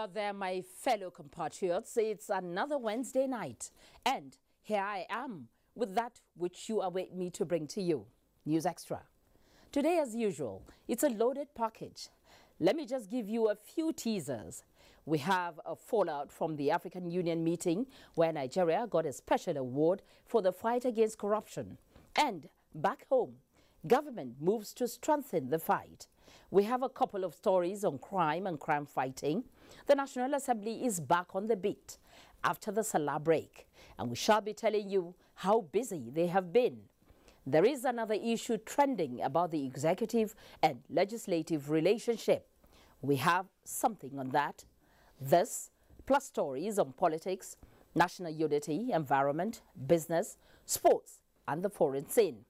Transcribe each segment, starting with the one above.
out there, my fellow compatriots? It's another Wednesday night, and here I am with that which you await me to bring to you, News Extra. Today, as usual, it's a loaded package. Let me just give you a few teasers. We have a fallout from the African Union meeting where Nigeria got a special award for the fight against corruption. And back home, government moves to strengthen the fight. We have a couple of stories on crime and crime fighting. The National Assembly is back on the beat after the Salah break, and we shall be telling you how busy they have been. There is another issue trending about the executive and legislative relationship. We have something on that. This, plus stories on politics, national unity, environment, business, sports, and the foreign scene.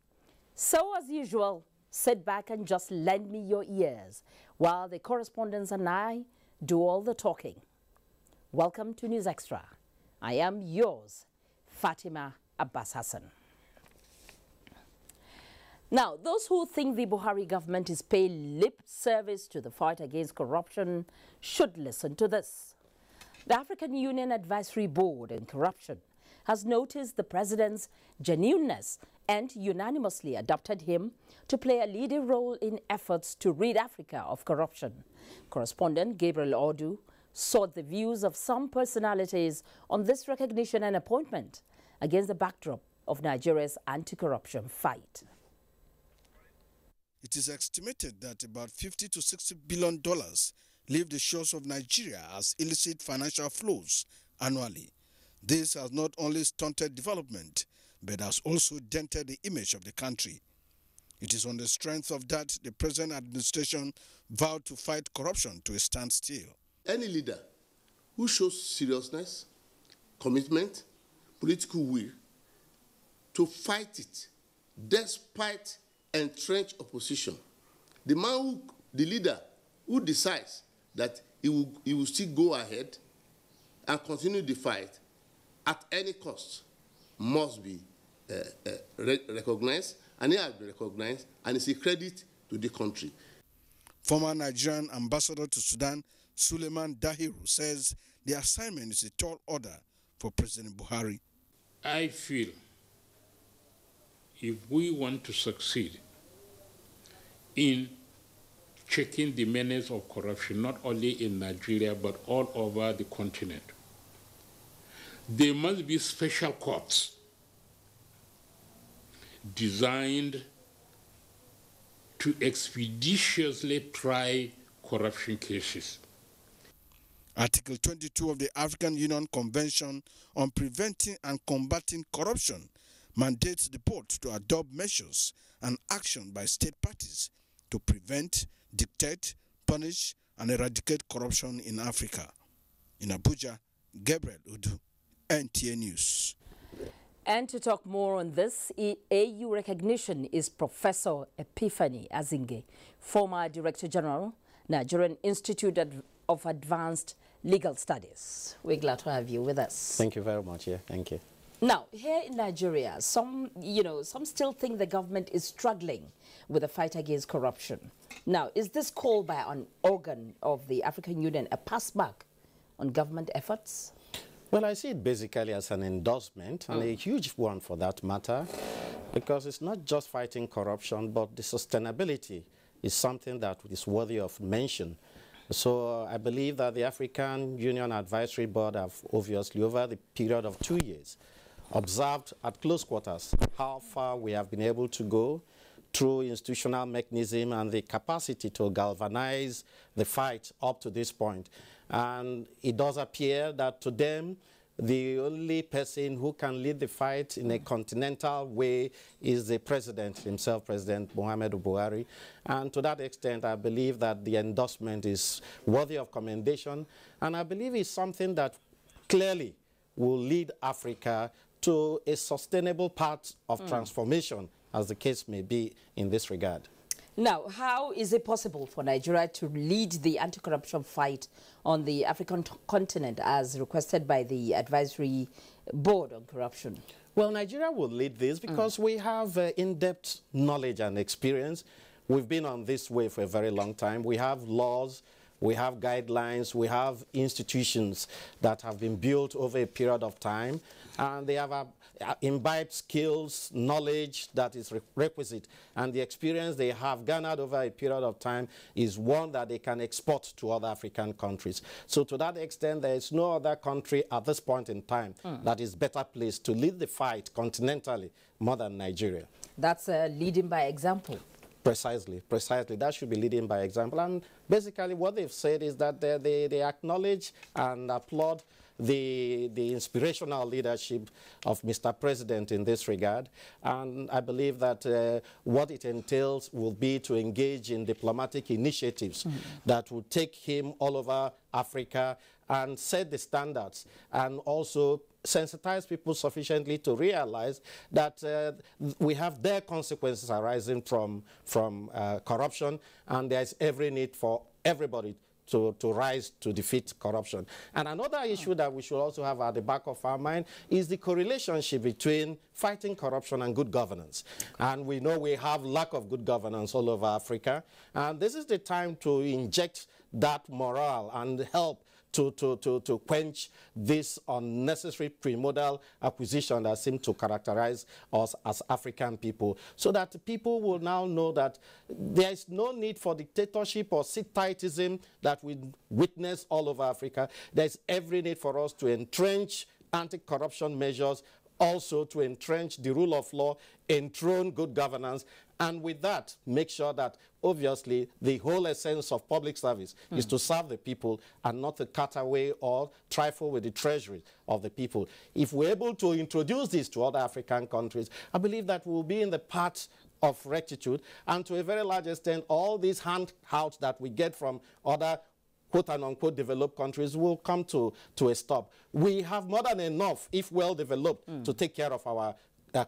So, as usual, sit back and just lend me your ears while the correspondents and I do all the talking. Welcome to News Extra. I am yours, Fatima Abbas Hassan. Now, those who think the Buhari government is paying lip service to the fight against corruption should listen to this. The African Union Advisory Board on Corruption has noticed the president's genuineness and unanimously adopted him to play a leading role in efforts to rid Africa of corruption. Correspondent Gabriel Odu sought the views of some personalities on this recognition and appointment against the backdrop of Nigeria's anti-corruption fight. It is estimated that about $50 to $60 billion leave the shores of Nigeria as illicit financial flows annually. This has not only stunted development, but has also dented the image of the country. It is on the strength of that the present administration vowed to fight corruption to a standstill. Any leader who shows seriousness, commitment, political will to fight it despite entrenched opposition, the leader who decides that he will still go ahead and continue the fight at any cost must be recognized, and he has been recognized, and it's a credit to the country. Former Nigerian ambassador to Sudan, Suleiman Dahiru, says the assignment is a tall order for President Buhari. I feel if we want to succeed in checking the menace of corruption, not only in Nigeria but all over the continent, there must be special courts designed to expeditiously try corruption cases. Article 22 of the African Union Convention on Preventing and Combating Corruption mandates the board to adopt measures and action by state parties to prevent, dictate, punish, and eradicate corruption in Africa. In Abuja, Gabriel Udu, NTA News. And to talk more on this, AU recognition is Professor Epiphany Azinge, former Director General, Nigerian Institute of Advanced Legal Studies. We're glad to have you with us. Thank you very much. Yeah, thank you. Now, here in Nigeria, some still think the government is struggling with the fight against corruption. Now, is this call by an organ of the African Union a passback on government efforts? Well, I see it basically as an endorsement, and a huge one for that matter, because it's not just fighting corruption, but the sustainability is something that is worthy of mention. So I believe that the African Union Advisory Board have obviously, over the period of 2 years, observed at close quarters how far we have been able to go through institutional mechanism and the capacity to galvanize the fight up to this point. And it does appear that to them, the only person who can lead the fight in a continental way is the president himself, President Muhammadu Buhari. And to that extent, I believe that the endorsement is worthy of commendation. And I believe it's something that clearly will lead Africa to a sustainable path of transformation, as the case may be in this regard. Now, how is it possible for Nigeria to lead the anti-corruption fight on the African continent as requested by the Advisory Board on Corruption? Well, Nigeria will lead this because we have in-depth knowledge and experience. We've been on this way for a very long time. We have laws, we have guidelines, we have institutions that have been built over a period of time, and they have imbibed skills, knowledge that is requisite, and the experience they have garnered over a period of time is one that they can export to other African countries. So to that extent, there is no other country at this point in time that is better placed to lead the fight continentally more than Nigeria. That's leading by example. Precisely. That should be leading by example. And basically what they've said is that they acknowledge and applaud the inspirational leadership of Mr. President in this regard. And I believe that what it entails will be to engage in diplomatic initiatives that will take him all over Africa and set the standards, and also sensitize people sufficiently to realize that we have their consequences arising from corruption, and there's every need for everybody to rise to defeat corruption. And another issue that we should also have at the back of our mind is the correlationship between fighting corruption and good governance. And we know we have lack of good governance all over Africa, and this is the time to inject that morale and help to quench this unnecessary primordial acquisition that seems to characterize us as African people, so that people will now know that there is no need for dictatorship or sit-tightism that we witness all over Africa. There is every need for us to entrench anti-corruption measures, also to entrench the rule of law, enthrone good governance, and with that, make sure that, obviously, the whole essence of public service is to serve the people and not to cut away or trifle with the treasury of the people. If we're able to introduce this to other African countries, I believe that we'll be in the path of rectitude, and to a very large extent, all these handouts that we get from other quote-unquote developed countries will come to a stop. We have more than enough, if well developed, to take care of our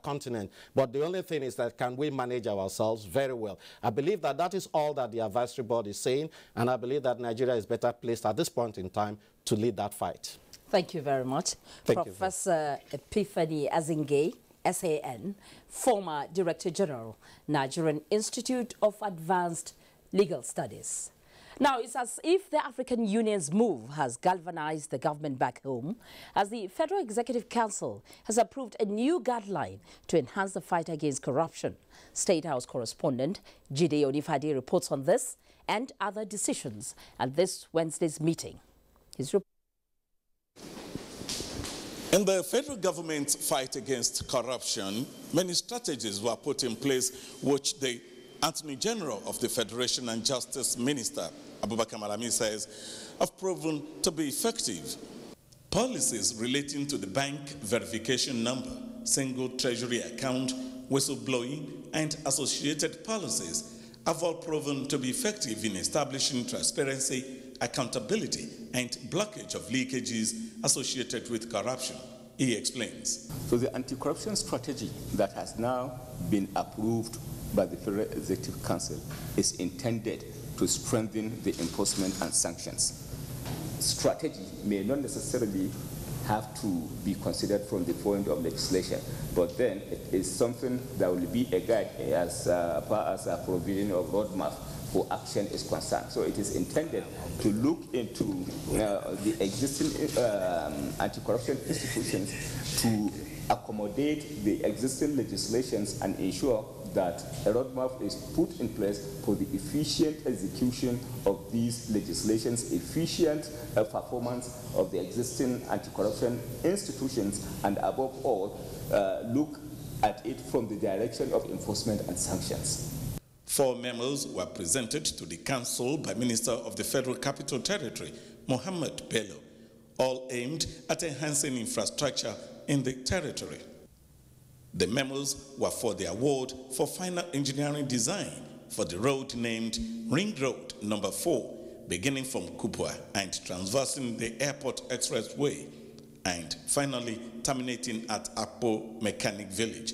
continent. But the only thing is that, can we manage ourselves very well? I believe that that is all that the advisory board is saying, and I believe that Nigeria is better placed at this point in time to lead that fight. Thank you very much. Professor Epiphany Azinge, SAN, former Director General, Nigerian Institute of Advanced Legal Studies. Now, it's as if the African Union's move has galvanized the government back home, as the Federal Executive Council has approved a new guideline to enhance the fight against corruption. State House correspondent Jide Onifade reports on this and other decisions at this Wednesday's meeting. His report. In the federal government's fight against corruption, many strategies were put in place which the Attorney General of the Federation and Justice Minister, Abubakar Malami, says have proven to be effective. Policies relating to the bank verification number, single treasury account, whistleblowing, and associated policies have all proven to be effective in establishing transparency, accountability, and blockage of leakages associated with corruption. He explains. So the anti-corruption strategy that has now been approved by the Federal Executive Council is intended to strengthen the enforcement and sanctions. Strategy may not necessarily have to be considered from the point of legislation, but then it is something that will be a guide as far as a provision of roadmap for action is concerned. So it is intended to look into the existing anti-corruption institutions to accommodate the existing legislations and ensure that a roadmap is put in place for the efficient execution of these legislations, efficient performance of the existing anti-corruption institutions, and above all, look at it from the direction of enforcement and sanctions. 4 memos were presented to the Council by Minister of the Federal Capital Territory, Mohammed Bello, all aimed at enhancing infrastructure in the territory. The memos were for the award for final engineering design for the road named Ring Road Number 4, beginning from Kubwa and transversing the Airport Expressway, and finally terminating at Akpo Mechanic Village.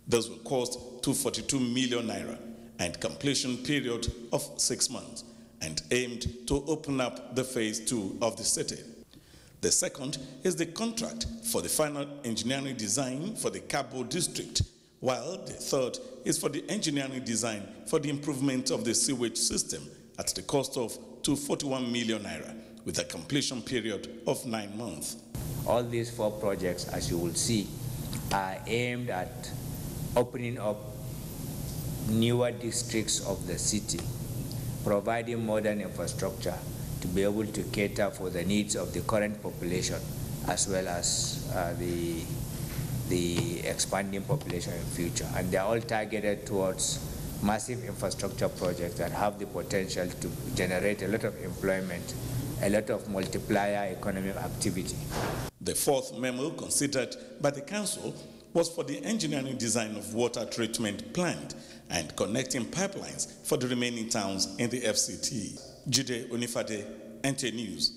Those will cost 242 million naira and completion period of 6 months, and aimed to open up the phase 2 of the city. The second is the contract for the final engineering design for the Cabo district, while the third is for the engineering design for the improvement of the sewage system at the cost of to 41 million naira, with a completion period of 9 months. All these 4 projects, as you will see, are aimed at opening up newer districts of the city, providing modern infrastructure to be able to cater for the needs of the current population as well as the expanding population in future. And they're all targeted towards massive infrastructure projects that have the potential to generate a lot of employment, a lot of multiplier economic activity. The 4th memo considered by the council was for the engineering design of water treatment plant and connecting pipelines for the remaining towns in the FCT. Jide Onifade, NTA News.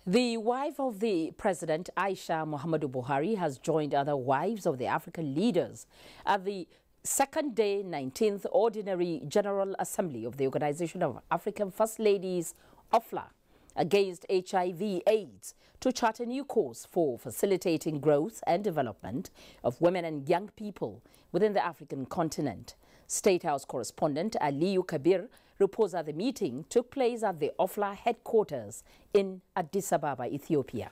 The wife of the President, Aisha Muhammadu Buhari, has joined other wives of the African leaders at the second day 19th Ordinary General Assembly of the Organization of African First Ladies, OFLA, against HIV/AIDS to chart a new course for facilitating growth and development of women and young people within the African continent. State House correspondent Aliyu Kabir reports that the meeting took place at the OFLA headquarters in Addis Ababa, Ethiopia.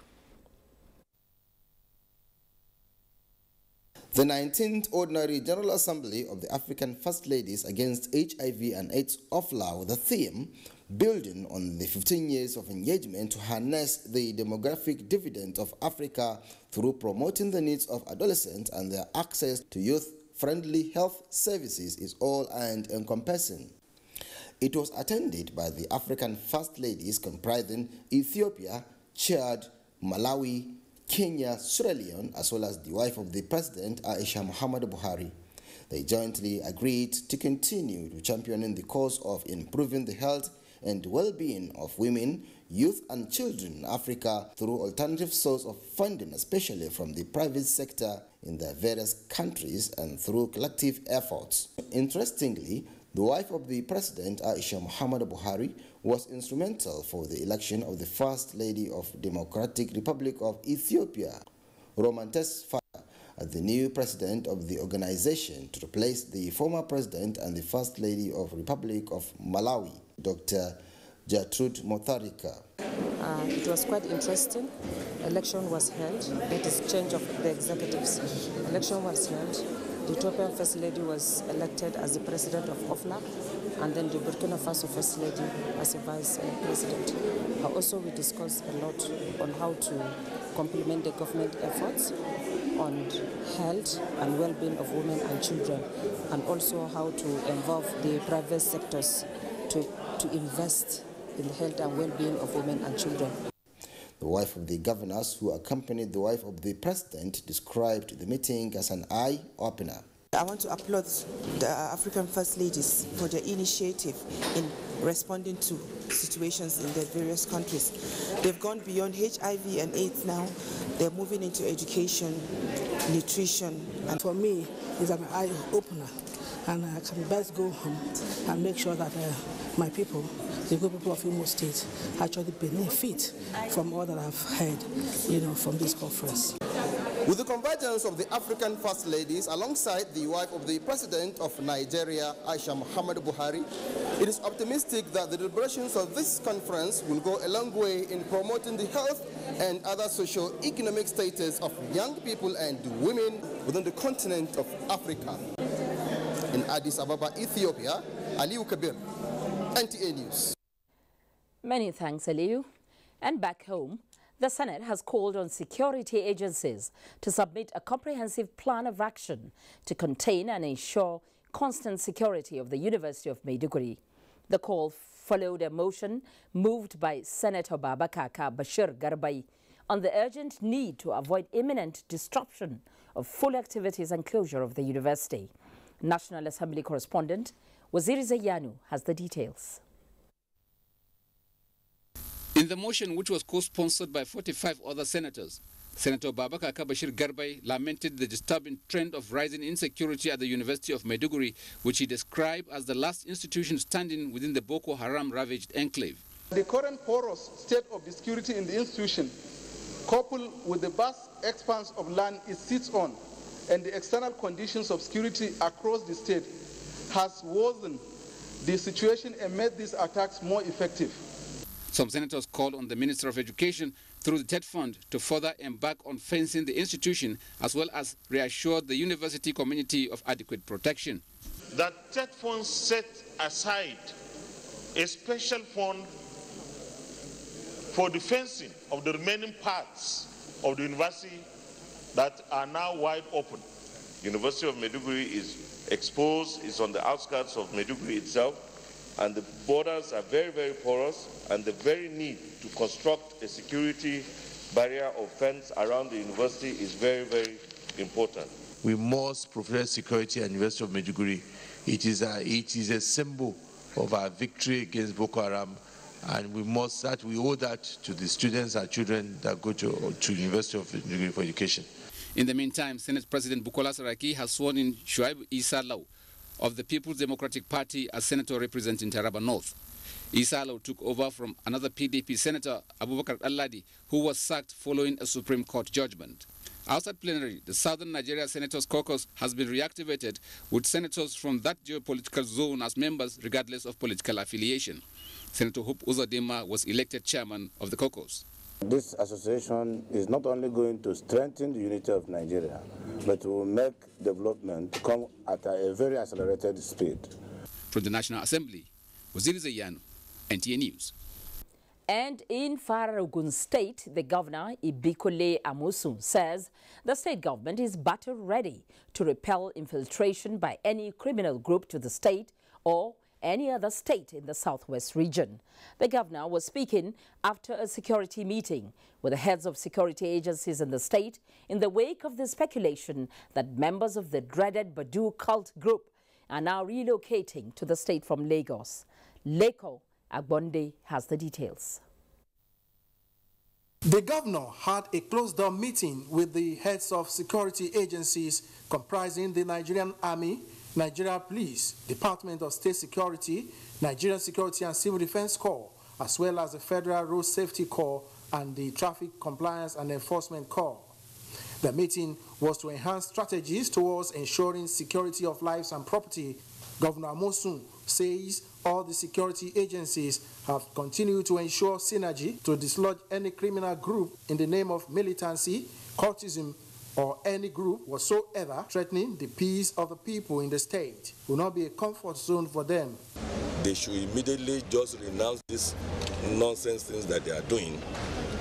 The 19th Ordinary General Assembly of the African First Ladies against HIV and AIDS OFLA with the theme building on the 15 years of engagement to harness the demographic dividend of Africa through promoting the needs of adolescents and their access to youth-friendly health services is all and encompassing. It was attended by the African First Ladies comprising Ethiopia, Chad, Malawi, Kenya, Sierra Leone, as well as the wife of the President, Aisha Muhammadu Buhari. They jointly agreed to continue to championing the cause of improving the health and well-being of women, youth and children in Africa through alternative sources of funding, especially from the private sector in their various countries and through collective efforts. Interestingly, the wife of the President, Aisha Muhammadu Buhari, was instrumental for the election of the First Lady of Democratic Republic of Ethiopia, Roman Tesfaye, as the new president of the organization to replace the former president and the First Lady of Republic of Malawi, Dr. Gertrude Mutharika. It was quite interesting. Election was held. It is change of the executives. Election was held. The Ethiopian First Lady was elected as the president of OFLA, and then the Burkina Faso First Lady as a vice president. Also, we discussed a lot on how to complement the government efforts on health and well-being of women and children, and also how to involve the private sectors to invest in the health and well-being of women and children. The wife of the governors, who accompanied the wife of the president, described the meeting as an eye-opener. I want to applaud the African First Ladies for their initiative in responding to situations in their various countries. They've gone beyond HIV and AIDS now. They're moving into education, nutrition. And for me, it's an eye-opener. And I can best go home and make sure that my people, the good people of Imo State, actually benefit from all that I've heard, from this conference. With the convergence of the African First Ladies alongside the wife of the President of Nigeria, Aisha Muhammadu Buhari, it is optimistic that the deliberations of this conference will go a long way in promoting the health and other socio-economic status of young people and women within the continent of Africa. In Addis Ababa, Ethiopia, Aliyu Kabir, NTA News. Many thanks, Aliyu. And back home, the Senate has called on security agencies to submit a comprehensive plan of action to contain and ensure constant security of the University of Maiduguri. The call followed a motion moved by Senator Babakar Bashir Garbai on the urgent need to avoid imminent disruption of full activities and closure of the university. National Assembly correspondent Waziri Zayanu has the details. In the motion, which was co-sponsored by 45 other senators, Senator Babakar Bashir Garbai lamented the disturbing trend of rising insecurity at the University of Maiduguri, which he described as the last institution standing within the Boko Haram-ravaged enclave. The current porous state of the security in the institution, coupled with the vast expanse of land it sits on, and the external conditions of security across the state, has worsened the situation and made these attacks more effective. Some senators called on the Minister of Education through the TED Fund to further embark on fencing the institution as well as reassure the university community of adequate protection. That TED Fund set aside a special fund for the fencing of the remaining parts of the university that are now wide open. The University of Maiduguri is exposed, is on the outskirts of Maiduguri itself, and the borders are very, very porous, and the very need to construct a security barrier or fence around the university is very, very important. We must provide security at the University of Maiduguri. It is a symbol of our victory against Boko Haram, and we owe that to the students and children that go to University of Maiduguri for education. In the meantime, Senate President Bukola Saraki has sworn in Shuaib Issa Law of the People's Democratic Party as senator representing Taraba North. Issa Law took over from another PDP senator, Abubakar Alladi, who was sacked following a Supreme Court judgment. Outside plenary, the Southern Nigeria Senators Caucus has been reactivated with senators from that geopolitical zone as members regardless of political affiliation. Senator Hope Uzodinma was elected chairman of the caucus. This association is not only going to strengthen the unity of Nigeria, but will make development come at a very accelerated speed. From the National Assembly, Waziri Zayano, NTA News. And in Ogun State, the governor, Ibikole Amosun, says the state government is battle ready to repel infiltration by any criminal group to the state or any other state in the southwest region. The governor was speaking after a security meeting with the heads of security agencies in the state in the wake of the speculation that members of the dreaded Badu cult group are now relocating to the state from Lagos. Leko Agbonde has the details. The governor had a closed-door meeting with the heads of security agencies comprising the Nigerian Army, Nigeria Police, Department of State Security, Nigerian Security and Civil Defense Corps, as well as the Federal Road Safety Corps and the Traffic Compliance and Enforcement Corps. The meeting was to enhance strategies towards ensuring security of lives and property. Governor Amosun says all the security agencies have continued to ensure synergy to dislodge any criminal group in the name of militancy, cultism, or any group whatsoever threatening the peace of the people in the state. Will not be a comfort zone for them. They should immediately just renounce these nonsense things that they are doing.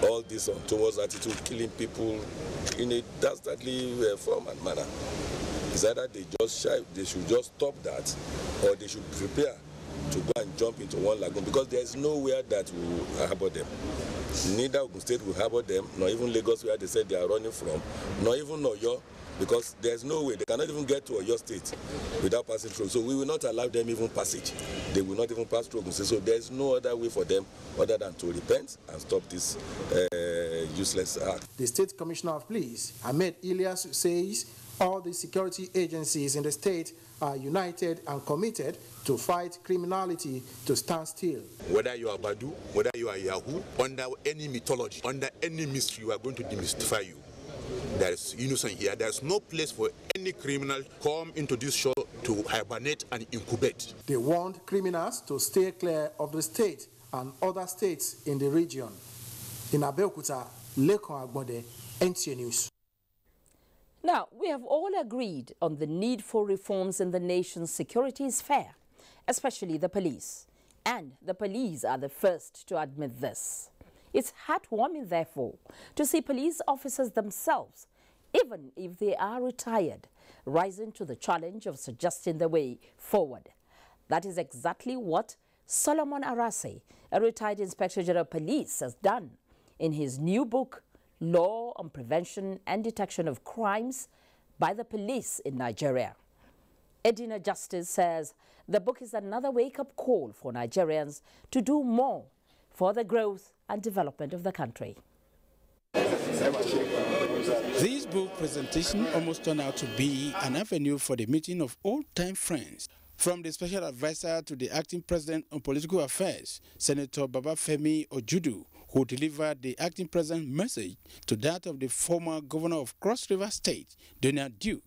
All this untoward attitude, killing people in a dastardly form and manner. It's either they should just stop that, or they should prepare to go and jump into one lagoon, because there is nowhere that will harbor them. Neither Ogun State will harbor them, nor even Lagos, where they said they are running from, nor even Oyo, because there's no way. They cannot even get to Oyo State without passing through. So we will not allow them even passage. They will not even pass through Ogun State. So there's no other way for them other than to repent and stop this useless act. The State Commissioner of Police, Ahmed Ilyas, says all the security agencies in the state are united and committed to fight criminality to stand still. Whether you are Badu, whether you are Yahoo, under any mythology, under any mystery, we are going to demystify you. There is unison here. There is no place for any criminal come into this show to hibernate and incubate. They warned criminals to stay clear of the state and other states in the region. In Abeokuta, Lekon Agbonde, NTA News. Now, we have all agreed on the need for reforms in the nation's security sphere, especially the police. And the police are the first to admit this. It's heartwarming, therefore, to see police officers themselves, even if they are retired, rising to the challenge of suggesting the way forward. That is exactly what Solomon Arase, a retired Inspector General of Police, has done in his new book, Law on Prevention and Detection of Crimes by the Police in Nigeria. Edina Justice says the book is another wake-up call for Nigerians to do more for the growth and development of the country. This book presentation almost turned out to be an avenue for the meeting of old-time friends. From the special advisor to the acting president on political affairs, Senator Babafemi Ojudu, who delivered the acting president's message to that of the former governor of Cross River State, Donald Duke,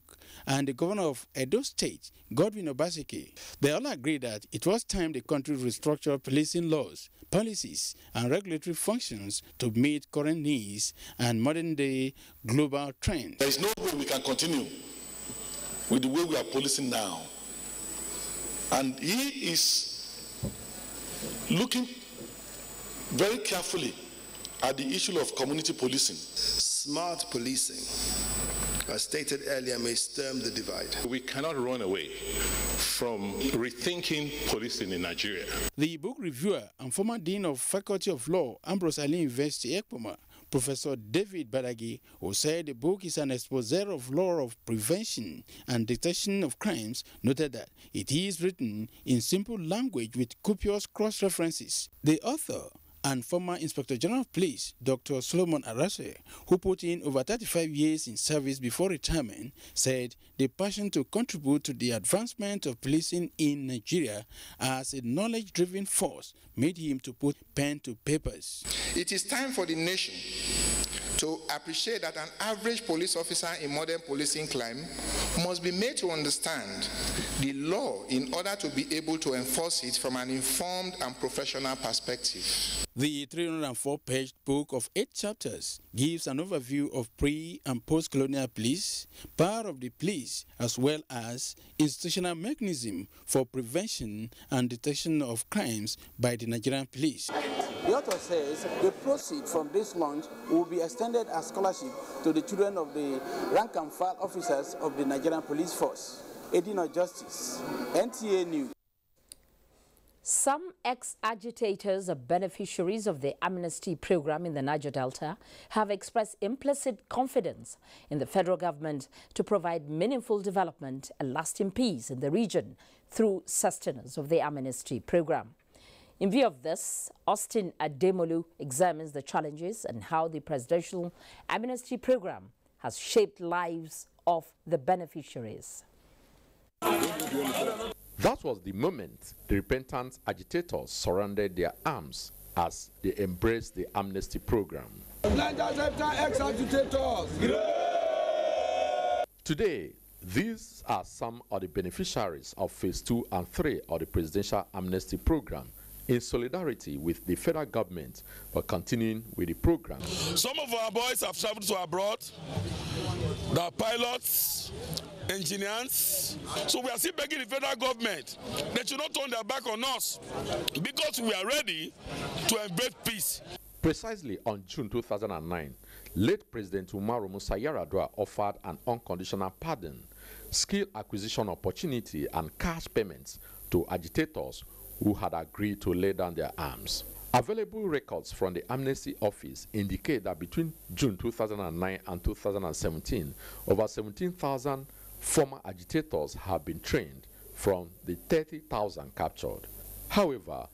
and the governor of Edo State, Godwin Obaseki. They all agreed that it was time the country restructured policing laws, policies, and regulatory functions to meet current needs and modern-day global trends. There is no way we can continue with the way we are policing now. And he is looking very carefully at the issue of community policing. Smart policing, as stated earlier, may stem the divide. We cannot run away from rethinking policing in Nigeria. The book reviewer and former dean of Faculty of Law, Ambrose Ali University, Ekpoma, Professor David Badagi, who said the book is an exposé of law of prevention and detection of crimes, noted that it is written in simple language with copious cross-references. The author and former Inspector General of Police, Dr. Solomon Arase, who put in over 35 years in service before retirement, said the passion to contribute to the advancement of policing in Nigeria as a knowledge-driven force made him to put pen to papers. It is time for the nation to appreciate that an average police officer in modern policing climate must be made to understand the law in order to be able to enforce it from an informed and professional perspective. The 304-page book of 8 chapters gives an overview of pre- and post-colonial police, power of the police, as well as institutional mechanism for prevention and detection of crimes by the Nigerian police. The author says the proceeds from this launch will be extended as scholarship to the children of the rank and file officers of the Nigerian Police Force. Edina Justice, NTA News. Some ex-agitators or beneficiaries of the amnesty program in the Niger Delta have expressed implicit confidence in the federal government to provide meaningful development and lasting peace in the region through sustenance of the amnesty program. In view of this, Austin Ademolu examines the challenges and how the presidential amnesty program has shaped lives of the beneficiaries. That was the moment the repentant agitators surrendered their arms as they embraced the amnesty program. Niger Delta ex-agitators! Today, these are some of the beneficiaries of Phase 2 and 3 of the presidential amnesty program, in solidarity with the federal government for continuing with the program. Some of our boys have traveled to abroad. They are pilots, engineers. So we are still begging the federal government they should not turn their back on us because we are ready to embrace peace. Precisely on June 2009, late President Umaru Musa Yar'Adua offered an unconditional pardon, skill acquisition opportunity, and cash payments to agitators who had agreed to lay down their arms. Available records from the Amnesty Office indicate that between June 2009 and 2017, over 17,000 former agitators have been trained from the 30,000 captured. However,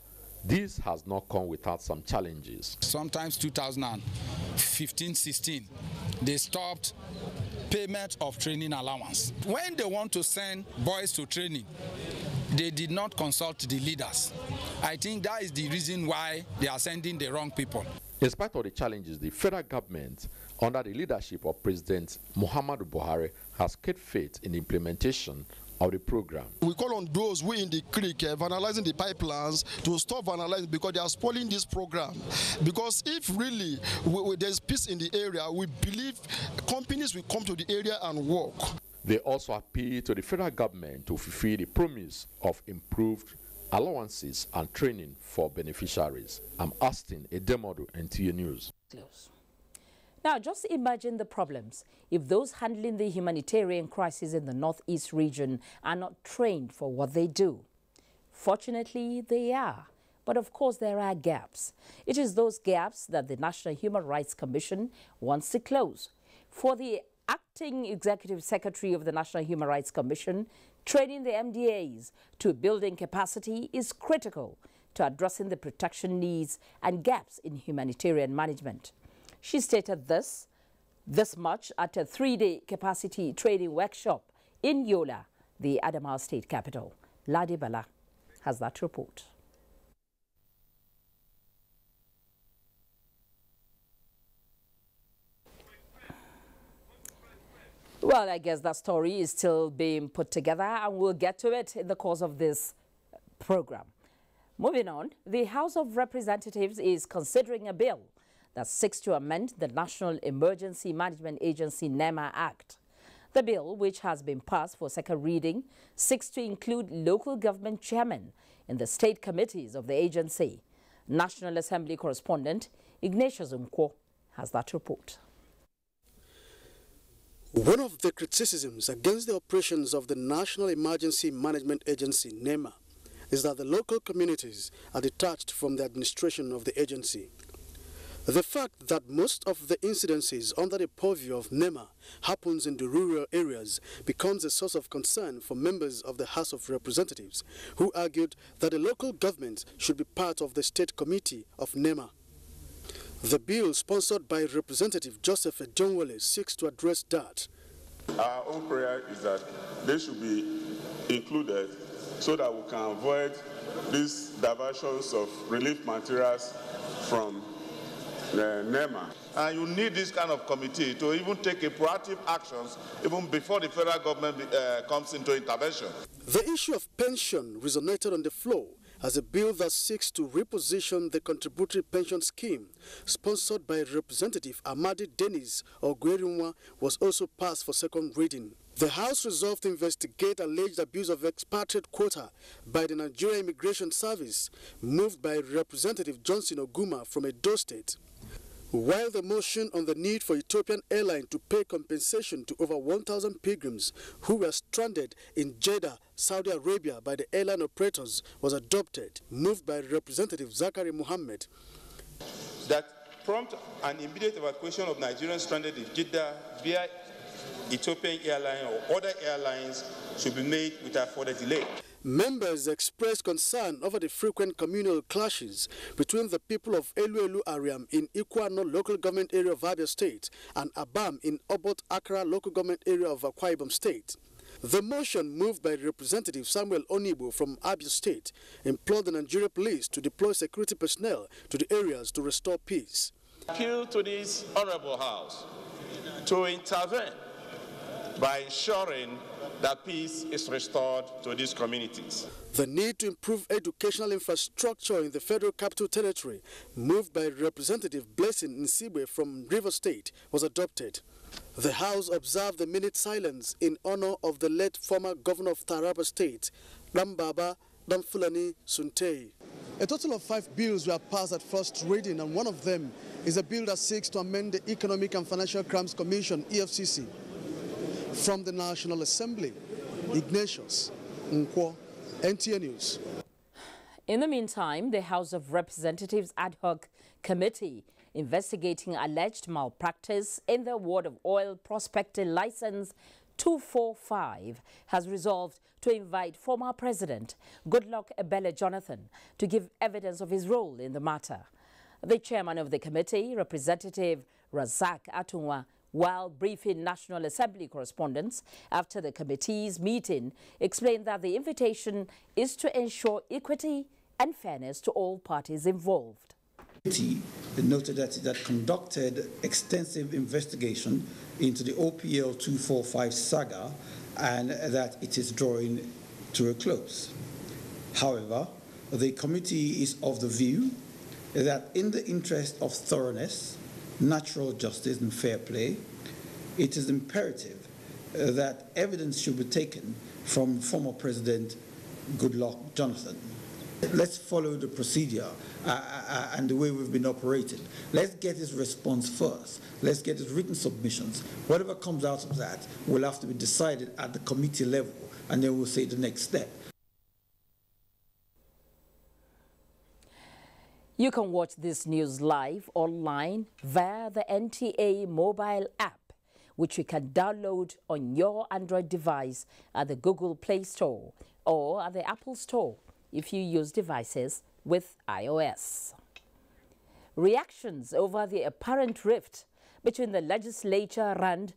this has not come without some challenges. Sometimes 2015-16, they stopped payment of training allowance. When they want to send boys to training, they did not consult the leaders. I think that is the reason why they are sending the wrong people. In spite of the challenges, the federal government, under the leadership of President Muhammadu Buhari, has kept faith in the implementation of the program. We call on those who in the creek vandalizing the pipelines to stop vandalizing because they are spoiling this program. Because if really there's peace in the area, we believe companies will come to the area and work. They also appeal to the federal government to fulfill the promise of improved allowances and training for beneficiaries. I'm Austin Edemodu, NTA News. Now, just imagine the problems if those handling the humanitarian crisis in the Northeast region are not trained for what they do. Fortunately, they are. But of course, there are gaps. It is those gaps that the National Human Rights Commission wants to close. For the Acting Executive Secretary of the National Human Rights Commission, training the MDAs to building capacity is critical to addressing the protection needs and gaps in humanitarian management. She stated this much at a 3-day capacity training workshop in Yola, the Adamawa State capital. Ladi Bala has that report. Well, I guess that story is still being put together, and we'll get to it in the course of this program. Moving on, the House of Representatives is considering a bill that seeks to amend the National Emergency Management Agency NEMA Act. The bill, which has been passed for second reading, seeks to include local government chairmen in the state committees of the agency. National Assembly correspondent Ignatius Nkwo has that report. One of the criticisms against the operations of the National Emergency Management Agency, NEMA, is that the local communities are detached from the administration of the agency. The fact that most of the incidences under the purview of NEMA happens in the rural areas becomes a source of concern for members of the House of Representatives, who argued that the local government should be part of the state committee of NEMA. The bill, sponsored by Representative Joseph Ejonwole, seeks to address that. Our own prayer is that they should be included so that we can avoid these diversions of relief materials from the NEMA. And you need this kind of committee to even take a proactive actions even before the federal government comes into intervention. The issue of pension resonated on the floor as a bill that seeks to reposition the contributory pension scheme, sponsored by Representative Amadi Dennis Ogwerinwa, was also passed for second reading. The House resolved to investigate alleged abuse of expatriate quota by the Nigeria Immigration Service, moved by Representative Johnson Oguma from Edo State. While the motion on the need for Ethiopian Airlines to pay compensation to over 1,000 pilgrims who were stranded in Jeddah, Saudi Arabia by the airline operators was adopted, moved by Representative Zakari Muhammad. That prompt and immediate evacuation of Nigerians stranded in Jeddah via Ethiopian Airlines or other airlines should be made without further delay. Members expressed concern over the frequent communal clashes between the people of Elu Ariam in Ikwano local government area of Abia State and Abam in Obot Accra local government area of Akwa Ibom State. The motion, moved by Representative Samuel Onibo from Abia State, implored the Nigeria Police to deploy security personnel to the areas to restore peace. Appeal to this Honorable House to intervene by ensuring that peace is restored to these communities. The need to improve educational infrastructure in the Federal Capital Territory, moved by Representative Blessing Nsibwe from River State, was adopted. The House observed a minute silence in honor of the late former governor of Taraba State, Dambaba Damfulani Suntei. A total of 5 bills were passed at first reading, and one of them is a bill that seeks to amend the Economic and Financial Crimes Commission, EFCC. From the National Assembly, Ignatius Nkwo, NTA News. In the meantime, the House of Representatives Ad Hoc Committee investigating alleged malpractice in the award of oil prospecting license 245 has resolved to invite former President Goodluck Ebele Jonathan to give evidence of his role in the matter. The chairman of the committee, Representative Razak Atunwa, while briefing National Assembly correspondents after the committee's meeting, explained that the invitation is to ensure equity and fairness to all parties involved. The committee noted that it had conducted extensive investigation into the OPL 245 saga and that it is drawing to a close. However, the committee is of the view that in the interest of thoroughness, natural justice and fair play, it is imperative that evidence should be taken from former President Goodluck Jonathan. Let's follow the procedure and the way we've been operating. Let's get his response first. Let's get his written submissions. Whatever comes out of that will have to be decided at the committee level, and then we'll say the next step. You can watch this news live online via the NTA mobile app, which you can download on your Android device at the Google Play Store or at the Apple Store if you use devices with iOS. Reactions over the apparent rift between the legislature and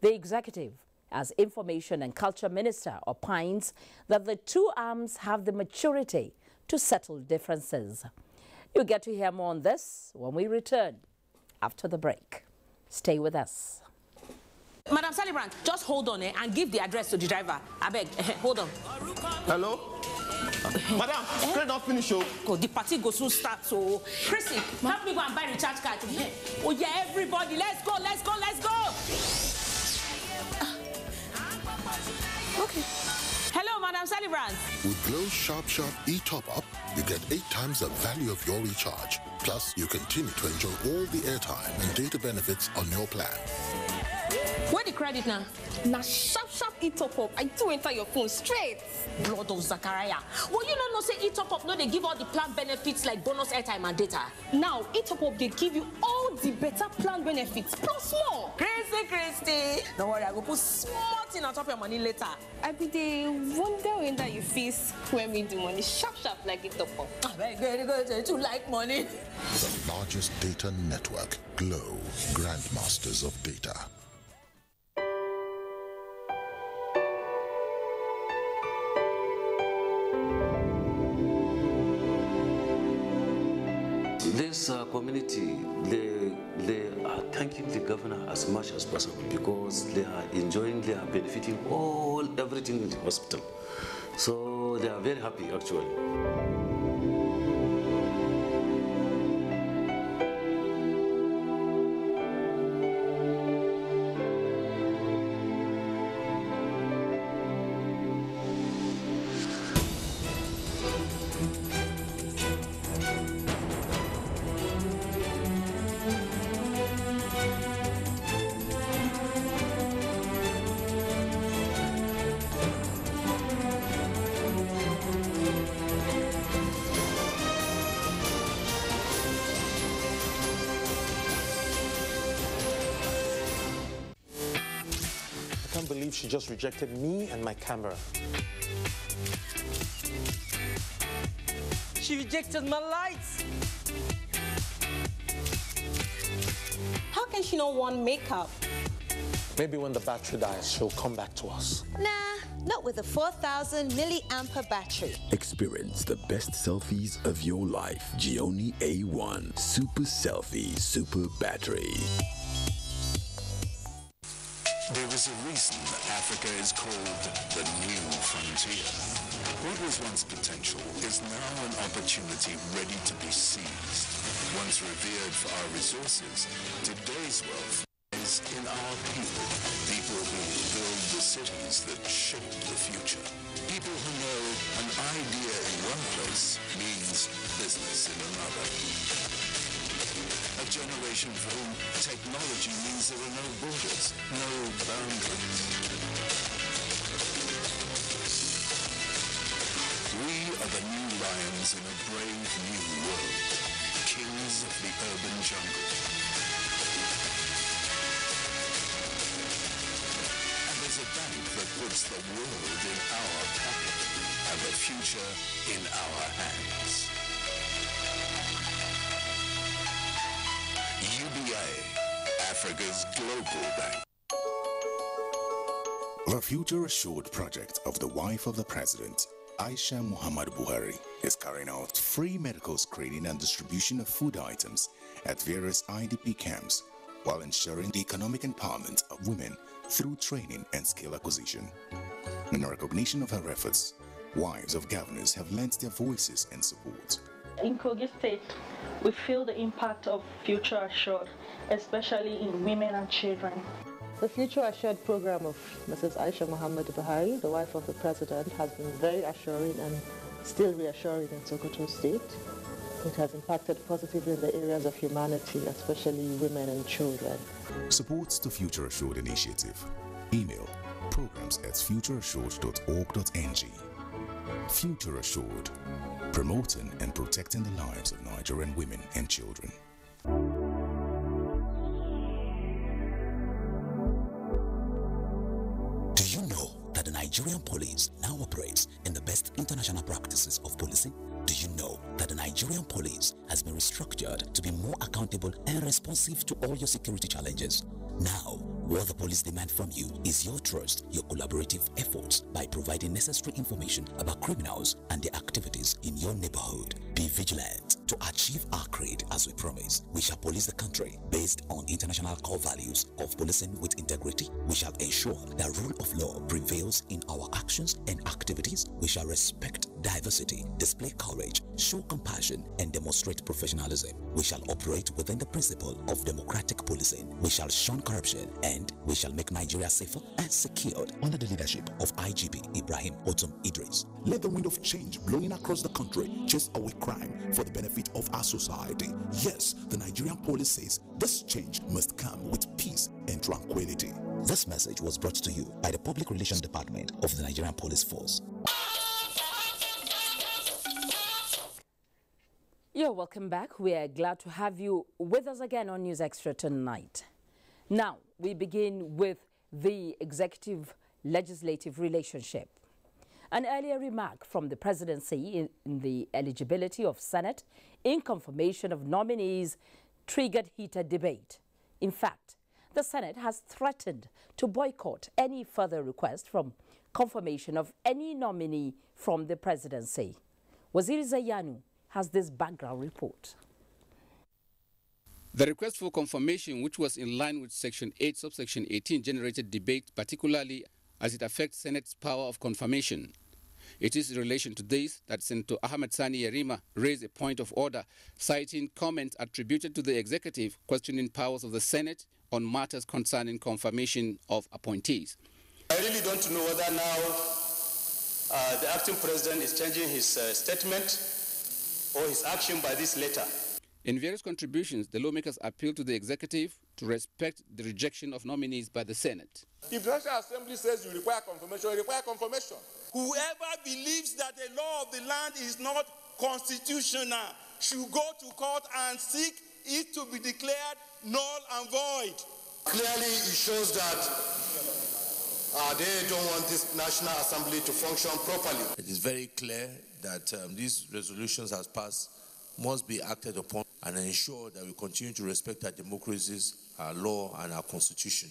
the executive, as Information and Culture Minister opines that the two arms have the maturity to settle differences. You'll get to hear more on this when we return after the break. Stay with us. Madam Celebrant, just hold on and give the address to the driver. I beg, hold on. Hello? Madam, credit not finish, oh. God, the party goes soon start, so. Chrissy, help me go and buy recharge card. Oh yeah, everybody, let's go, let's go, let's go. Okay. Hello, Madam Celebrant. With Glow Sharp e-top-up, you get 8 times the value of your recharge. Plus, you continue to enjoy all the airtime and data benefits on your plan. Where the credit now? Now sharp e-top-up. I do enter your phone straight. Lord of Zachariah. Well, you don't know say e-top-up, no, they give all the plan benefits like bonus airtime and data. Now, e-top-up, they give you all the better plan benefits, plus more. Christy. Don't worry, I will put smart in on top of your money later. I be the wonder when that you face when we do money sharp like e-top-up. Very good. You like money. The largest data network, Glow, grandmasters of data. This community, they are thanking the governor as much as possible because they are enjoying, they are benefiting everything in the hospital. So they are very happy actually. I can't believe she just rejected me and my camera. She rejected my lights. How can she not want makeup? Maybe when the battery dies, she'll come back to us. Nah, not with a 4,000 milliampere battery. Experience the best selfies of your life. Gioni A1 Super Selfie Super Battery. There is a reason Africa is called the new frontier. What was once potential is now an opportunity ready to be seized. Once revered for our resources, today's wealth is in our people. People who build the cities that shape the future. People who know an idea in one place means business in another. A generation for whom technology means there are no borders, no boundaries. We are the new lions in a brave new world, kings of the urban jungle. And there's a bank that puts the world in our pocket and the future in our hands. UBA, Africa's global bank. The Future Assured project of the wife of the president, Aisha Muhammad Buhari, is carrying out free medical screening and distribution of food items at various IDP camps while ensuring the economic empowerment of women through training and skill acquisition. In recognition of her efforts, wives of governors have lent their voices and support. In Kogi State, we feel the impact of Future Assured, especially in women and children. The Future Assured program of Mrs. Aisha Muhammad Buhari, the wife of the president, has been very assuring and still reassuring in Sokoto State. It has impacted positively in the areas of humanity, especially women and children. Supports the Future Assured initiative. Email programs@futureassured.org.ng. Future Assured, promoting and protecting the lives of Nigerian women and children. Do you know that the Nigerian police now operates in the best international practices of policing? Do you know that the Nigerian police has been restructured to be more accountable and responsive to all your security challenges? Now, what the police demand from you is your trust, your collaborative efforts by providing necessary information about criminals and their activities in your neighborhood. Be vigilant to achieve our creed as we promise. We shall police the country based on international core values of policing with integrity. We shall ensure that rule of law prevails in our actions and activities. We shall respect diversity, display courage, show compassion, and demonstrate professionalism. We shall operate within the principle of democratic policing. We shall shun corruption, and we shall make Nigeria safer and secured under the leadership of IGP Ibrahim Otum Idris. Let the wind of change blowing across the country chase away crime for the benefit of our society. Yes, the Nigerian police says this change must come with peace and tranquility. This message was brought to you by the Public Relations Department of the Nigerian Police Force. You're welcome back. We are glad to have you with us again on News Extra tonight. Now, we begin with the executive-legislative relationship. An earlier remark from the presidency in the eligibility of Senate in confirmation of nominees triggered heated debate. In fact, the Senate has threatened to boycott any further request from confirmation of any nominee from the presidency. Waziri Zayanu has this background report. The request for confirmation, which was in line with Section 8, subsection 18, generated debate, particularly as it affects Senate's power of confirmation. It is in relation to this that Senator Ahmed Sani Yarima raised a point of order, citing comments attributed to the executive questioning powers of the Senate on matters concerning confirmation of appointees. I really don't know whether now the acting president is changing his statement or his action by this letter. In various contributions, the lawmakers appealed to the executive to respect the rejection of nominees by the Senate. If the National Assembly says you require confirmation, you require confirmation. Whoever believes that the law of the land is not constitutional should go to court and seek it to be declared null and void. Clearly, it shows that they don't want this National Assembly to function properly. It is very clear that these resolutions as passed must be acted upon and ensure that we continue to respect our democracies, our law, and our constitution.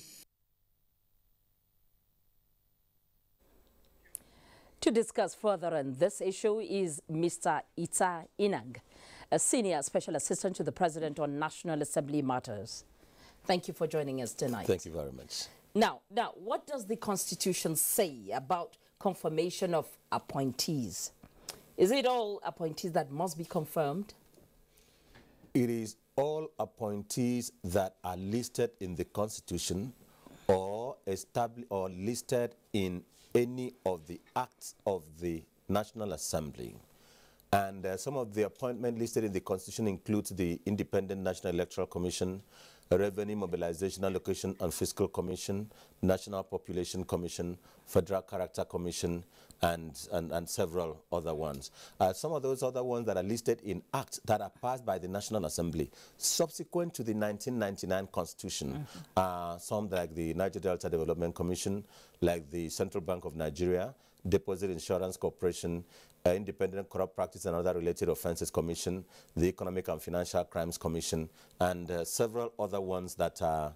To discuss further on this issue is Mr. Ita Inang, a senior special assistant to the President on National Assembly matters. Thank you for joining us tonight. Thank you very much. Now, what does the Constitution say about confirmation of appointees? Is it all appointees that must be confirmed? It is all appointees that are listed in the Constitution or established or listed in any of the acts of the National Assembly. And some of the appointments listed in the Constitution include the Independent National Electoral Commission, Revenue Mobilization, Allocation and Fiscal Commission, National Population Commission, Federal Character Commission, and several other ones. Some of those other ones that are listed in acts that are passed by the National Assembly subsequent to the 1999 Constitution, some like the Niger Delta Development Commission, like the Central Bank of Nigeria, Deposit Insurance Corporation, Independent Corrupt Practice and Other Related Offences Commission, the Economic and Financial Crimes Commission, and several other ones that are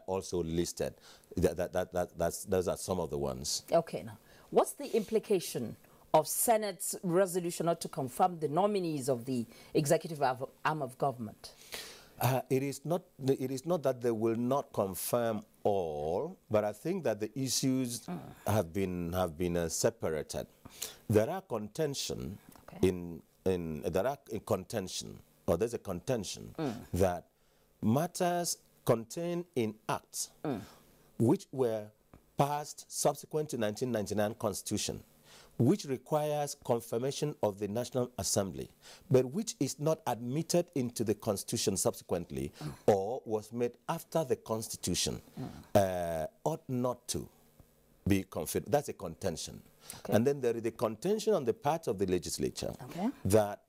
also listed. Those are some of the ones. Okay, now, what's the implication of Senate's resolution not to confirm the nominees of the executive arm of government? It is not that they will not confirm all, but I think that the issues have been separated. There are contention there's a contention that matters contained in acts which were passed subsequent to 1999 Constitution, which requires confirmation of the National Assembly, but which is not admitted into the Constitution subsequently or was made after the Constitution, ought not to be confirmed. That's a contention. Okay. And then there is a contention on the part of the legislature that,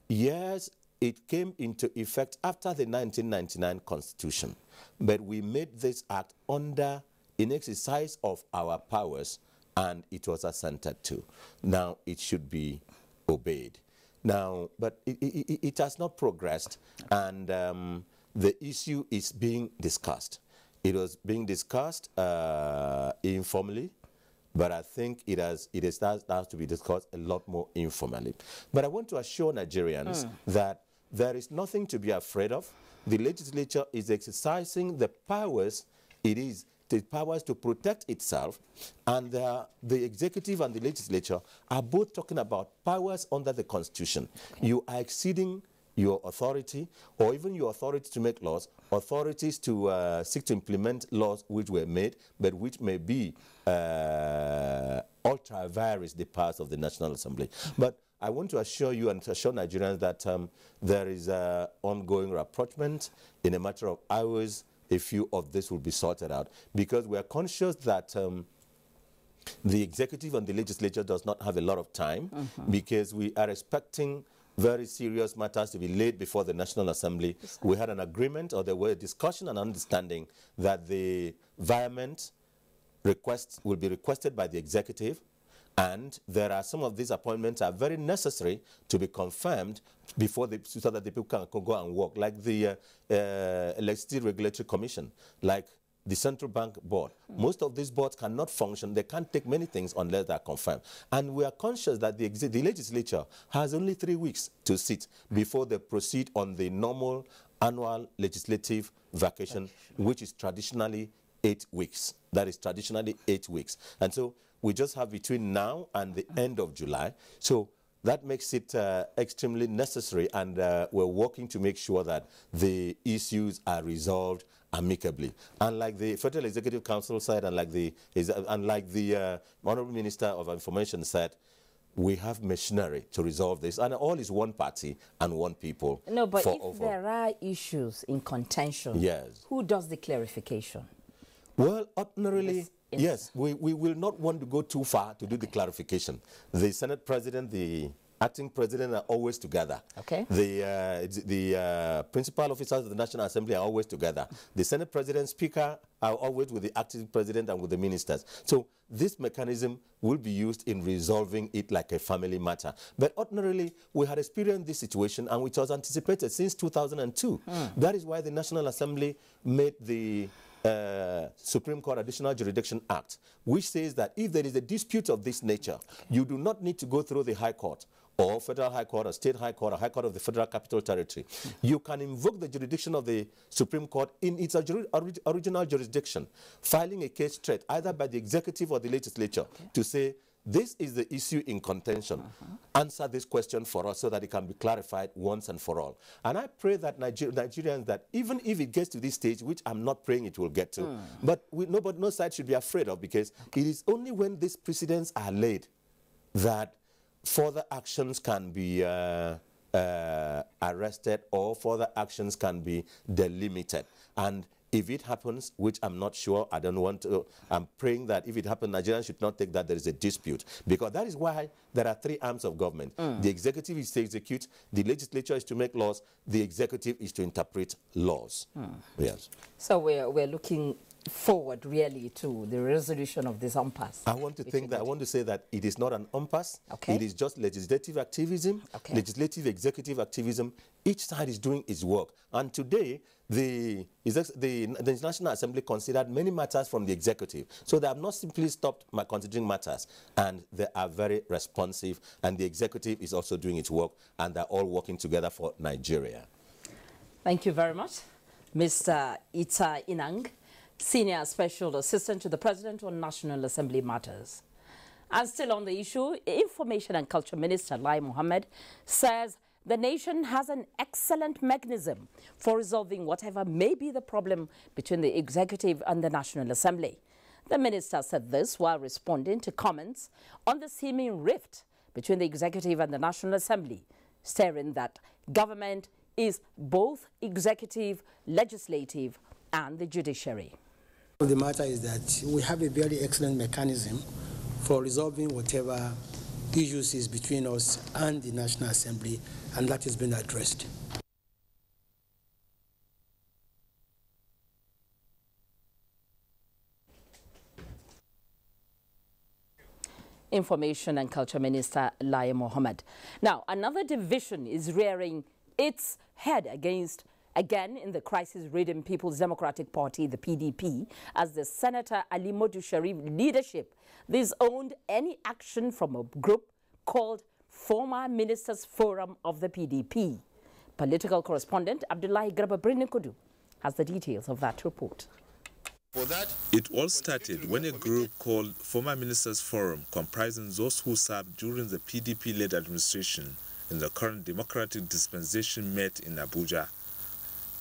yes, it came into effect after the 1999 Constitution, but we made this act in exercise of our powers, and it was assented to. Now it should be obeyed. Now, but it has not progressed, and the issue is being discussed. It was being discussed informally, but I think it has to be discussed a lot more informally. But I want to assure Nigerians that there is nothing to be afraid of. The legislature is exercising the powers the powers to protect itself, and the executive and the legislature are both talking about powers under the Constitution. Okay. You are exceeding your authority, or even your authority to make laws, authorities to seek to implement laws which were made, but which may be ultra-vires the powers of the National Assembly. But I want to assure you and to assure Nigerians that there is ongoing rapprochement. In a matter of hours, a few of this will be sorted out, because we are conscious that the executive and the legislature does not have a lot of time, because we are expecting very serious matters to be laid before the National Assembly. We had an agreement, or there were a discussion and understanding that the environment requests will be requested by the executive, and there are some of these appointments are very necessary to be confirmed before so that the people can go and work, like the Electricity Regulatory Commission, like the Central Bank Board. Most of these boards cannot function. They can't take many things unless they are confirmed. And we are conscious that the legislature has only 3 weeks to sit before they proceed on the normal annual legislative vacation, which is traditionally 8 weeks. That is traditionally 8 weeks. And so we just have between now and the end of July. So that makes it extremely necessary, and we're working to make sure that the issues are resolved amicably. And like the Federal Executive Council said, and like the Honorable Minister of Information said, we have machinery to resolve this, and all is one party and one people. No, but if there are issues in contention, yes, who does the clarification? Well, ordinarily, yes, we will not want to go too far to do the clarification. The Senate President, the acting President are always together. Okay. The principal officers of the National Assembly are always together. The Senate President, Speaker are always with the acting President and with the ministers. So this mechanism will be used in resolving it like a family matter. But ordinarily, we had experienced this situation, and which was anticipated since 2002. That is why the National Assembly made the Supreme Court Additional Jurisdiction Act, which says that if there is a dispute of this nature, you do not need to go through the High Court or Federal High Court or State High Court or High Court of the Federal Capital Territory. You can invoke the jurisdiction of the Supreme Court in its original jurisdiction, filing a case straight either by the executive or the legislature to say, this is the issue in contention. Answer this question for us so that it can be clarified once and for all. And I pray that Nigerians, that even if it gets to this stage, which I'm not praying it will get to, but no side should be afraid of, because it is only when these precedents are laid that further actions can be arrested or further actions can be delimited. And if it happens, which I'm not sure, I don't want to, I'm praying that if it happens, Nigerians should not take that there is a dispute. Because that is why there are 3 arms of government. The executive is to execute, the legislature is to make laws, the executive is to interpret laws. Yes. So we're looking forward really to the resolution of this impasse. I want to say that it is not an impasse. Okay. It is just legislative activism, legislative executive activism. Each side is doing its work. And today, the National Assembly considered many matters from the executive. So they have not simply stopped considering matters, and they are very responsive, and the executive is also doing its work, and they're all working together for Nigeria. Thank you very much, Mr. Ita Inang, Senior Special Assistant to the President on National Assembly Matters. And still on the issue, Information and Culture Minister Lai Mohammed says the nation has an excellent mechanism for resolving whatever may be the problem between the executive and the National Assembly. The minister said this while responding to comments on the seeming rift between the executive and the National Assembly, stating that government is both executive, legislative, and the judiciary. The matter is that we have a very excellent mechanism for resolving whatever issues is between us and the National Assembly, and that has been addressed. Information and Culture Minister Lai Mohammed. Now, another division is rearing its head against Again, in the crisis-ridden People's Democratic Party, the PDP, as the Senator Ali Modu Sharif leadership disowned any action from a group called Former Ministers Forum of the PDP. Political correspondent Abdullahi Garba Brinikudu has the details of that report. For that, it all started when a group called Former Ministers Forum, comprising those who served during the PDP-led administration in the current democratic dispensation, met in Abuja.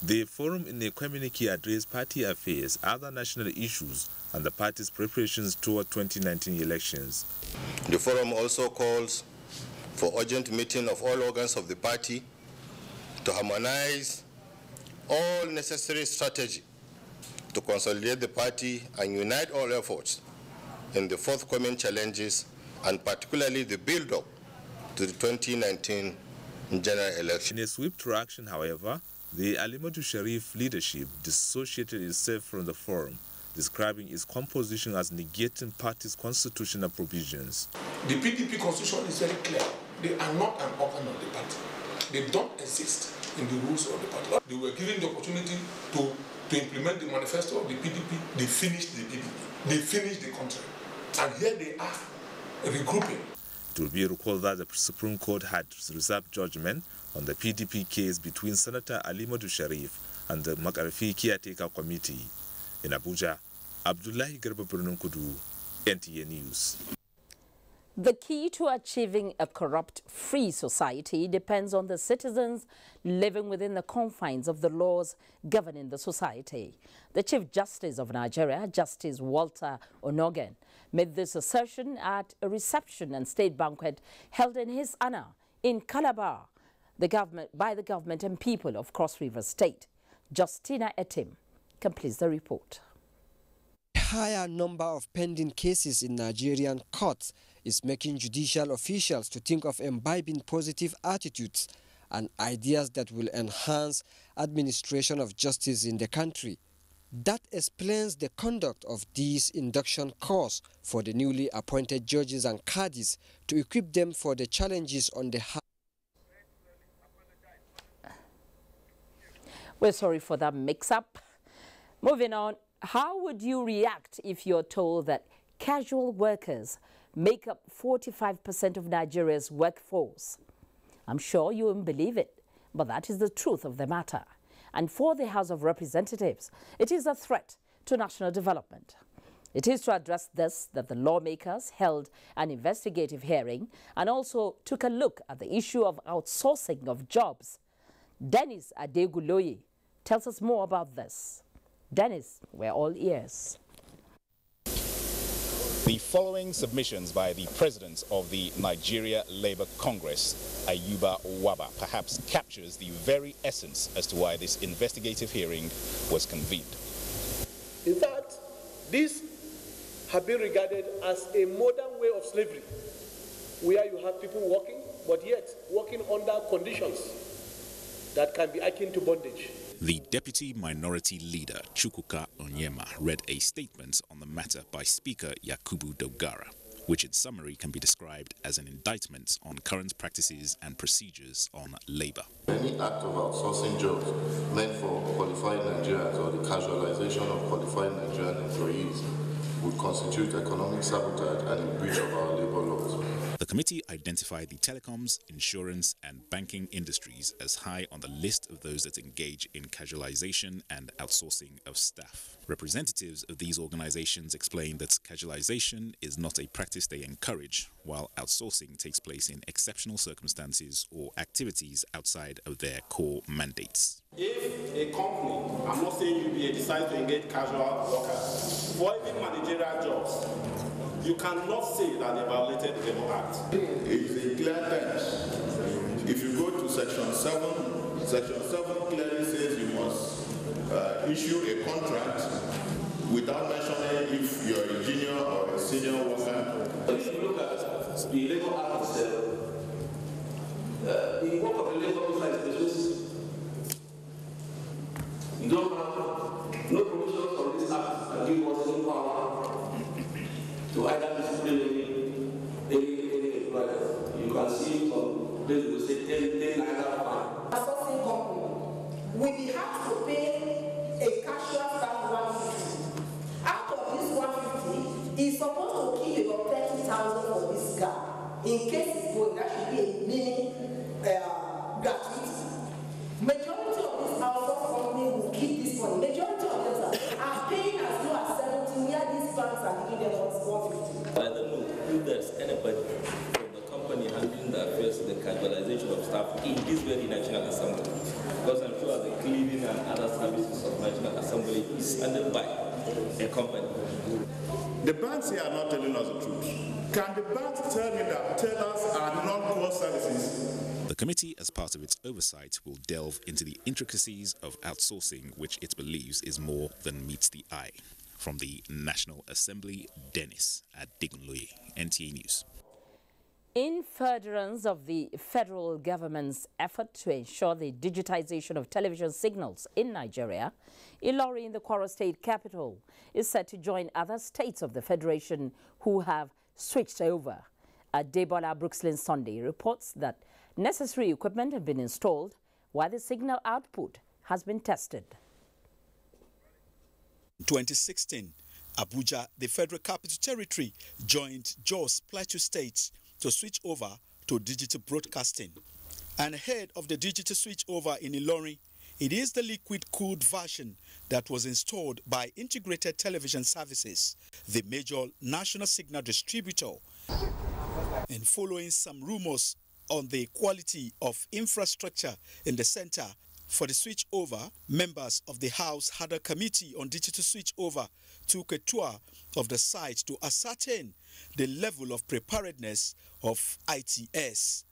The forum in a communique addressed party affairs, other national issues, and the party's preparations toward 2019 elections. The forum also calls for urgent meeting of all organs of the party to harmonize all necessary strategy to consolidate the party and unite all efforts in the forthcoming challenges, and particularly the build-up to the 2019 general election. In a swift reaction, however, the Ali Modu Sharif leadership dissociated itself from the forum, describing its composition as negating party's constitutional provisions. The PDP constitution is very clear. They are not an organ of the party. They don't exist in the rules of the party. They were given the opportunity to implement the manifesto of the PDP. They finished the PDP. They finished the country. And here they are, regrouping. It will be recalled that the Supreme Court had reserved judgment on the PDP case between Senator Ali Modu Sharif and the Makarifi Caretaker Committee. In Abuja, Abdullahi Garba Brinikudu, NTA News. The key to achieving a corrupt-free society depends on the citizens living within the confines of the laws governing the society. The Chief Justice of Nigeria, Justice Walter Onogen, made this assertion at a reception and state banquet held in his honor in Calabar by the government and people of Cross River State. Justina Etim completes the report. A higher number of pending cases in Nigerian courts is making judicial officials to think of imbibing positive attitudes and ideas that will enhance administration of justice in the country. That explains the conduct of this induction course for the newly appointed judges and cadis to equip them for the challenges on the high. We're sorry for that mix-up. Moving on, how would you react if you're told that casual workers make up 45% of Nigeria's workforce? I'm sure you won't believe it, but that is the truth of the matter. And for the House of Representatives, it is a threat to national development. It is to address this that the lawmakers held an investigative hearing and also took a look at the issue of outsourcing of jobs. Dennis Adeguloye tells us more about this. Dennis, we're all ears. The following submissions by the President of the Nigeria Labour Congress, Ayuba Waba, perhaps captures the very essence as to why this investigative hearing was convened. In fact, these have been regarded as a modern way of slavery, where you have people working, but yet working under conditions that can be akin to bondage. The Deputy Minority Leader, Chukwuka Onyema, read a statement on the matter by Speaker Yakubu Dogara, which in summary can be described as an indictment on current practices and procedures on labor. Any act of outsourcing jobs meant for qualified Nigerians or the casualization of qualified Nigerian employees would constitute economic sabotage and a breach of our labor laws. The committee identified the telecoms, insurance and banking industries as high on the list of those that engage in casualization and outsourcing of staff. Representatives of these organizations explained that casualization is not a practice they encourage, while outsourcing takes place in exceptional circumstances or activities outside of their core mandates. If a company, I'm not saying UBA, decides to engage casual workers for even managerial jobs, you cannot say that they violated the Labor Act. It's in clear terms. If you go to Section 7, Section 7 clearly says you must issue a contract without mentioning if you're a junior or a senior worker. If you look at the Labor Act itself, the work of the labor is business. You don't have no provision for this act and give us any power to either discipline any employer. You can see from this will say 10 either fine. Outsourcing company, with the He's supposed to keep about 30,000 for this guy. In case it's going, that should be a mini gratuity. Majority of these outsourcing companies will keep this money. Majority of them are paying as low as 70, where these banks are giving them 150. I don't know if there's anybody from the company handling the affairs of the casualization of staff in this very National Assembly. Because I'm sure the cleaning and other services of National Assembly is handled by a company. The banks here are not telling us the truth. Can the banks tell me that tellers are non-core services? The committee, as part of its oversight, will delve into the intricacies of outsourcing, which it believes is more than meets the eye. From the National Assembly, Dennis Adigunloye, NTA News. In furtherance of the federal government's effort to ensure the digitization of television signals in Nigeria, Ilorin, in the Kwara State capital, is set to join other states of the federation who have switched over. Debola Brooksland Sunday reports that necessary equipment have been installed while the signal output has been tested. In 2016, Abuja, the Federal Capital Territory, joined Jos Plateau State to switch over to digital broadcasting. And ahead of the digital switch over in Ilorin, it is the liquid-cooled version that was installed by Integrated Television Services, the major national signal distributor. And following some rumors on the quality of infrastructure in the center for the switch over, members of the House had a committee on digital switch over took a tour of the site to ascertain the level of preparedness of ITS.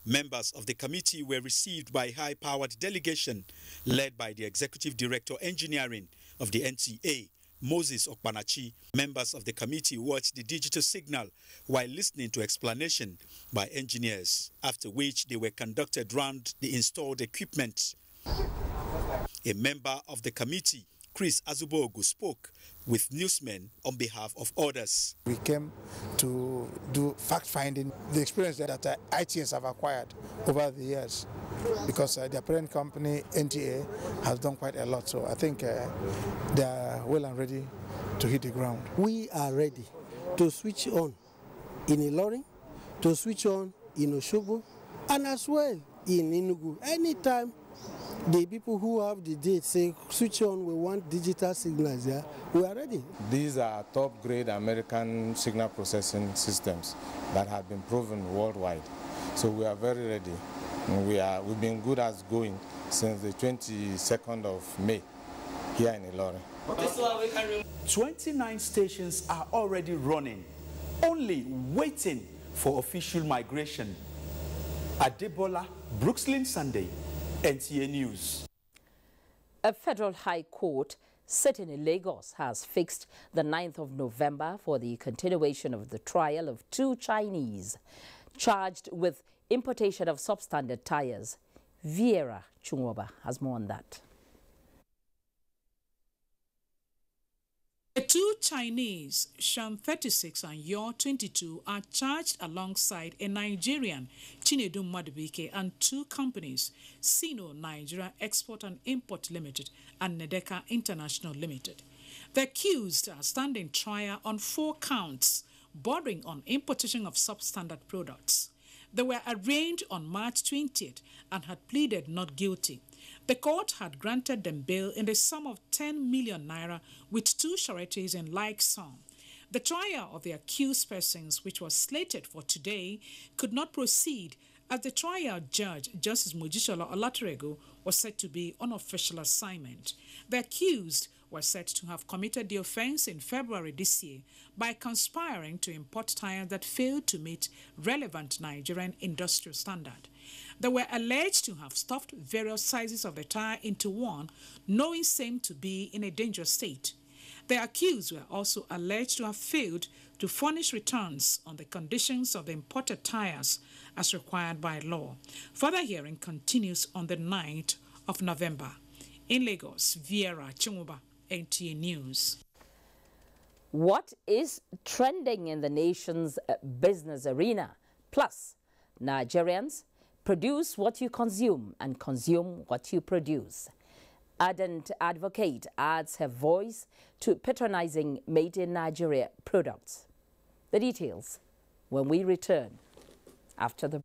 Members of the committee were received by a high-powered delegation led by the Executive Director Engineering of the NTA, Moses Okpanachi. Members of the committee watched the digital signal while listening to explanation by engineers, after which they were conducted round the installed equipment. A member of the committee, Chris Azubogu, spoke with newsmen on behalf of others. We came to do fact-finding, the experience that ITS have acquired over the years, because their parent company, NTA, has done quite a lot. So I think they are well and ready to hit the ground. We are ready to switch on in Ilorin, to switch on in Osogbo, and as well in Enugu. Anytime the people who have the date say switch on, we want digital signals there, we are ready. These are top-grade American signal processing systems that have been proven worldwide. So we are very ready. We've been good as going since the 22nd of May here in Ilorin. 29 stations are already running, only waiting for official migration. Debola Brooksland Sunday, NTA News. A federal high court sitting in Lagos has fixed the 9th of November for the continuation of the trial of 2 Chinese charged with importation of substandard tires. Vieira Chungwoba has more on that. The 2 Chinese, Shan 36 and Yor 22, are charged alongside a Nigerian, Chinedu Madubike, and 2 companies, Sino Nigeria Export and Import Limited and Nedeka International Limited. The accused are standing trial on 4 counts bordering on importation of substandard products. They were arraigned on March 20th and had pleaded not guilty. The court had granted them bail in the sum of 10 million naira with 2 sureties in like sum. The trial of the accused persons, which was slated for today, could not proceed as the trial judge, Justice Mojisola Olaturegu, was said to be on official assignment. The accused were said to have committed the offense in February this year by conspiring to import tires that failed to meet relevant Nigerian industrial standard. They were alleged to have stuffed various sizes of the tire into one, knowing same to be in a dangerous state. The accused were also alleged to have failed to furnish returns on the conditions of the imported tires as required by law. Further hearing continues on the 9th of November. In Lagos, Vieira Chungwoba, NTA News. What is trending in the nation's business arena? Plus, Nigerians, produce what you consume and consume what you produce. Ardent advocate adds her voice to patronizing Made in Nigeria products. The details when we return after the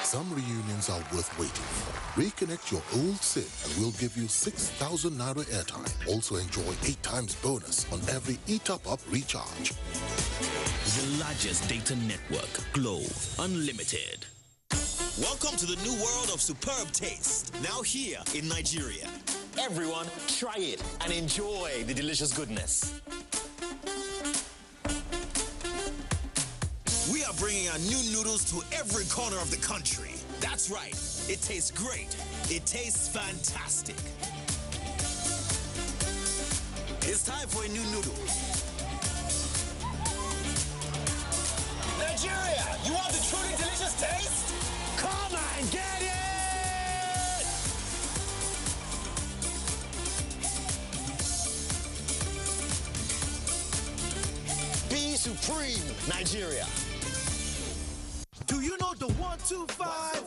Some reunions are worth waiting for. Reconnect your old SIM and we'll give you 6,000 Naira airtime. Also enjoy 8 times bonus on every e-top-up recharge. The largest data network, Glow Unlimited. Welcome to the new world of superb taste. Now here in Nigeria. Everyone, try it and enjoy the delicious goodness. We are bringing our new noodles to every corner of the country. That's right. It tastes great. It tastes fantastic. It's time for a new noodle. Nigeria, you want the truly delicious taste? Come and get it! Be supreme, Nigeria. Do you know the 125?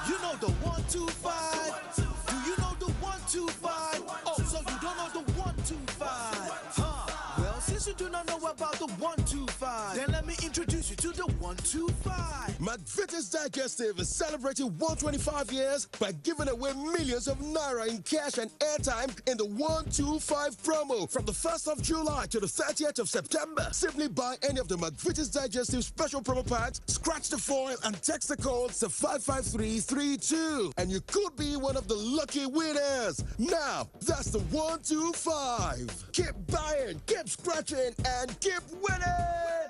You know the 125? Do you know the 125? Oh, so you don't know the 125? Huh? Well, since you do not know about the 125, then let me introduce you to the 125. McVitie's Digestive is celebrating 125 years by giving away millions of Naira in cash and airtime in the 125 promo from the 1st of July to the 30th of September. Simply buy any of the McVitie's Digestive special promo packs, scratch the foil and text the code to 55332 and you could be one of the lucky winners. Now, that's the 125. Keep buying, keep scratching, and keep winning.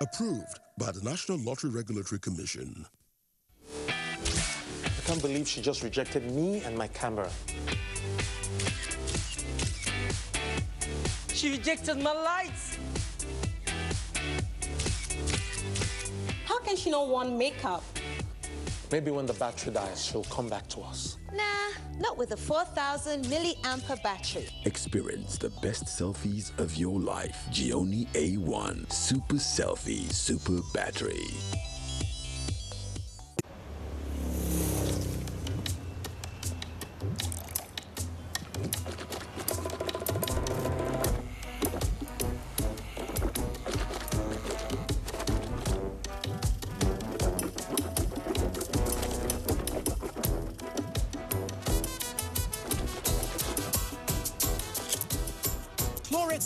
Approved by the National Lottery Regulatory Commission. I can't believe she just rejected me and my camera. She rejected my lights. How can she not want makeup? Maybe when the battery dies, she'll come back to us. Nah, not with a 4,000 milliampere battery. Experience the best selfies of your life. Gioni A1 Super Selfie Super Battery.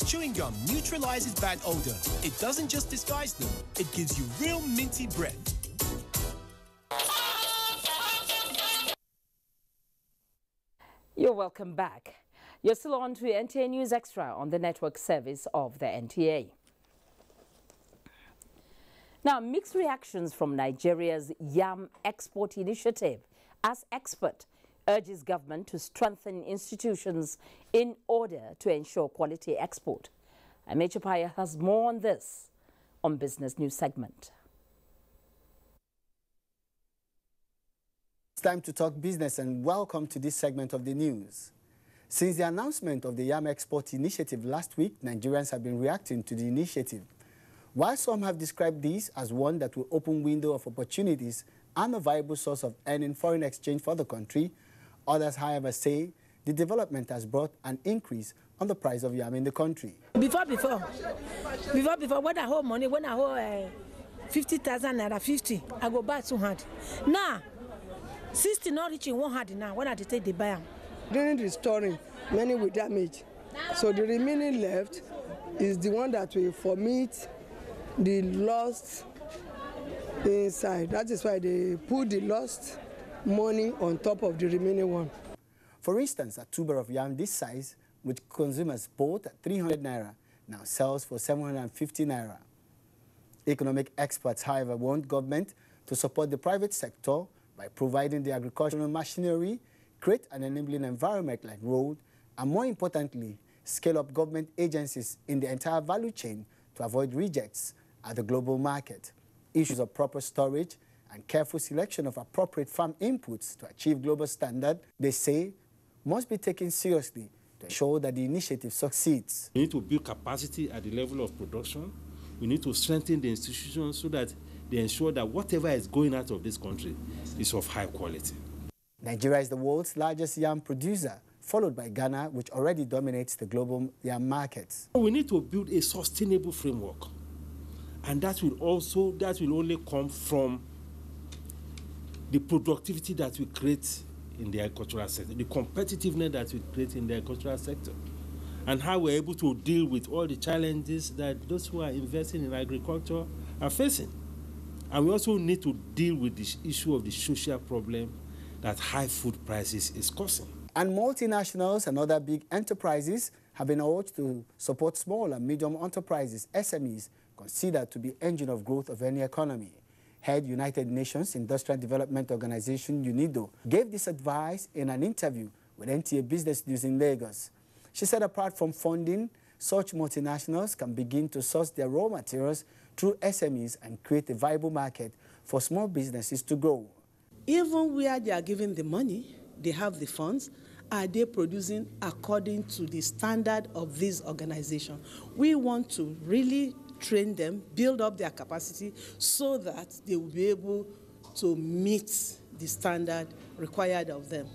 Chewing gum neutralizes bad odor. It doesn't just disguise them, it gives you real minty breath. You're welcome back. You're still on to NTA News Extra on the network service of the NTA. Now, mixed reactions from Nigeria's yam export initiative as expert urges government to strengthen institutions in order to ensure quality export. Amechi Paya has more on this on Business News segment. It's time to talk business and welcome to this segment of the news. Since the announcement of the yam export initiative last week, Nigerians have been reacting to the initiative. While some have described this as one that will open window of opportunities and a viable source of earning foreign exchange for the country, others, however, say the development has brought an increase on the price of yam in the country. Before, when I hold money, when I hold 50,000 naira, 50, I go buy 200. Now, 60 not reaching 100 now, when I take the buy them. During the storing, many will damage. So the remaining left is the one that will formit the lost inside. That is why they put the lost money on top of the remaining one. For instance, a tuber of yam this size, which consumers bought at 300 naira, now sells for 750 naira. Economic experts, however, want government to support the private sector by providing the agricultural machinery, create an enabling environment like road, and more importantly, scale up government agencies in the entire value chain to avoid rejects at the global market. Issues of proper storage and careful selection of appropriate farm inputs to achieve global standard, they say, must be taken seriously to ensure that the initiative succeeds. We need to build capacity at the level of production. We need to strengthen the institutions so that they ensure that whatever is going out of this country is of high quality. Nigeria is the world's largest yam producer, followed by Ghana, which already dominates the global yam markets. We need to build a sustainable framework, and that will only come from the productivity that we create in the agricultural sector, the competitiveness that we create in the agricultural sector, and how we're able to deal with all the challenges that those who are investing in agriculture are facing. And we also need to deal with this issue of the social problem that high food prices is causing. And multinationals and other big enterprises have been urged to support small and medium enterprises, SMEs, considered to be engine of growth of any economy. Head United Nations Industrial Development Organization, UNIDO, gave this advice in an interview with NTA Business News in Lagos. She said apart from funding, such multinationals can begin to source their raw materials through SMEs and create a viable market for small businesses to grow. Even where they are giving the money, they have the funds, are they producing according to the standard of this organization? We want to really train them, build up their capacity so that they will be able to meet the standard required of them.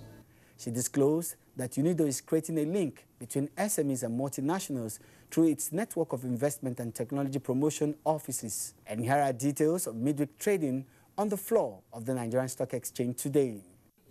She disclosed that UNIDO is creating a link between SMEs and multinationals through its network of investment and technology promotion offices. And here are details of midweek trading on the floor of the Nigerian Stock Exchange today.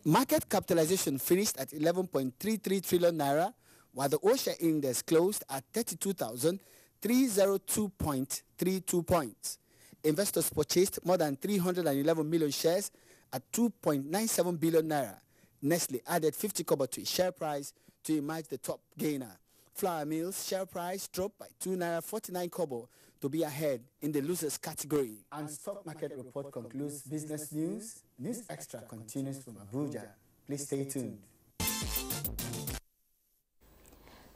Market capitalization finished at 11.33 trillion naira, while the OSHA index closed at 32,302.32 points. Investors purchased more than 311 million shares at 2.97 billion naira. Nestle added 50 kobo to its share price to emerge the top gainer. Flour Mill's share price dropped by 2.49 naira kobo to be ahead in the losers category. And stock market report concludes business news. News Extra continues from Abuja. Please stay tuned.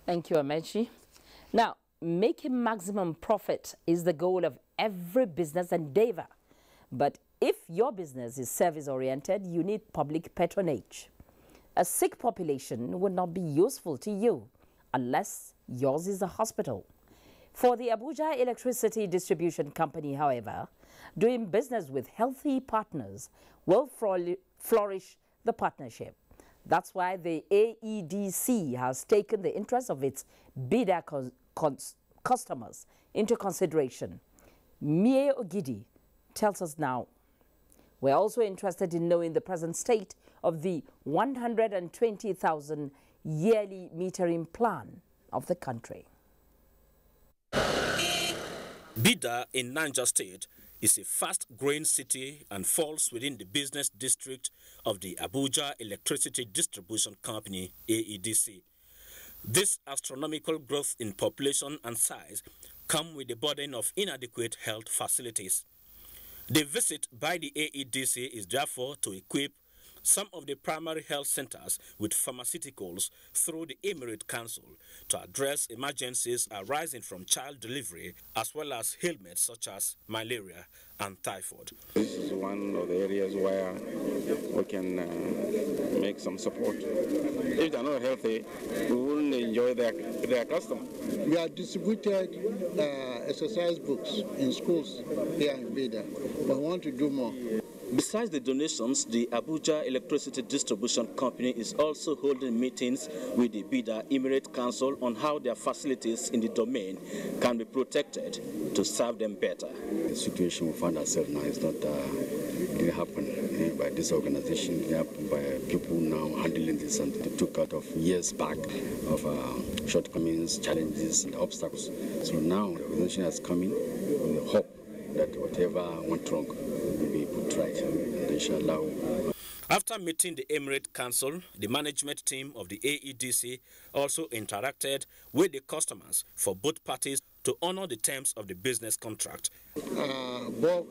Thank you, Amechi. Now, making maximum profit is the goal of every business endeavor. But if your business is service-oriented, you need public patronage. A sick population would not be useful to you unless yours is a hospital. For the Abuja Electricity Distribution Company, however, doing business with healthy partners will flourish the partnership. That's why the AEDC has taken the interests of its bidder customers into consideration. Mie Ogidi tells us now. We're also interested in knowing the present state of the 120,000 yearly metering plan of the country. Bida in Niger State is a fast-growing city and falls within the business district of the Abuja Electricity Distribution Company, AEDC. This astronomical growth in population and size come with the burden of inadequate health facilities. The visit by the AEDC is therefore to equip some of the primary health centers with pharmaceuticals through the Emirate Council to address emergencies arising from child delivery as well as ailments such as malaria and typhoid. This is one of the areas where we can make some support. If they're not healthy, we wouldn't enjoy their customer. We have distributed exercise books in schools here in Bida, but we want to do more. Besides the donations, the Abuja Electricity Distribution Company is also holding meetings with the Bida Emirate Council on how their facilities in the domain can be protected to serve them better. The situation we find ourselves now is not didn't happen by this organization, it happened by people now handling this, and they took out of years back of shortcomings, challenges, and obstacles. So now the organization has come in with the hope that whatever went wrong will be put right, and inshallah. After meeting the Emirate Council, the management team of the AEDC also interacted with the customers for both parties to honor the terms of the business contract. Bulk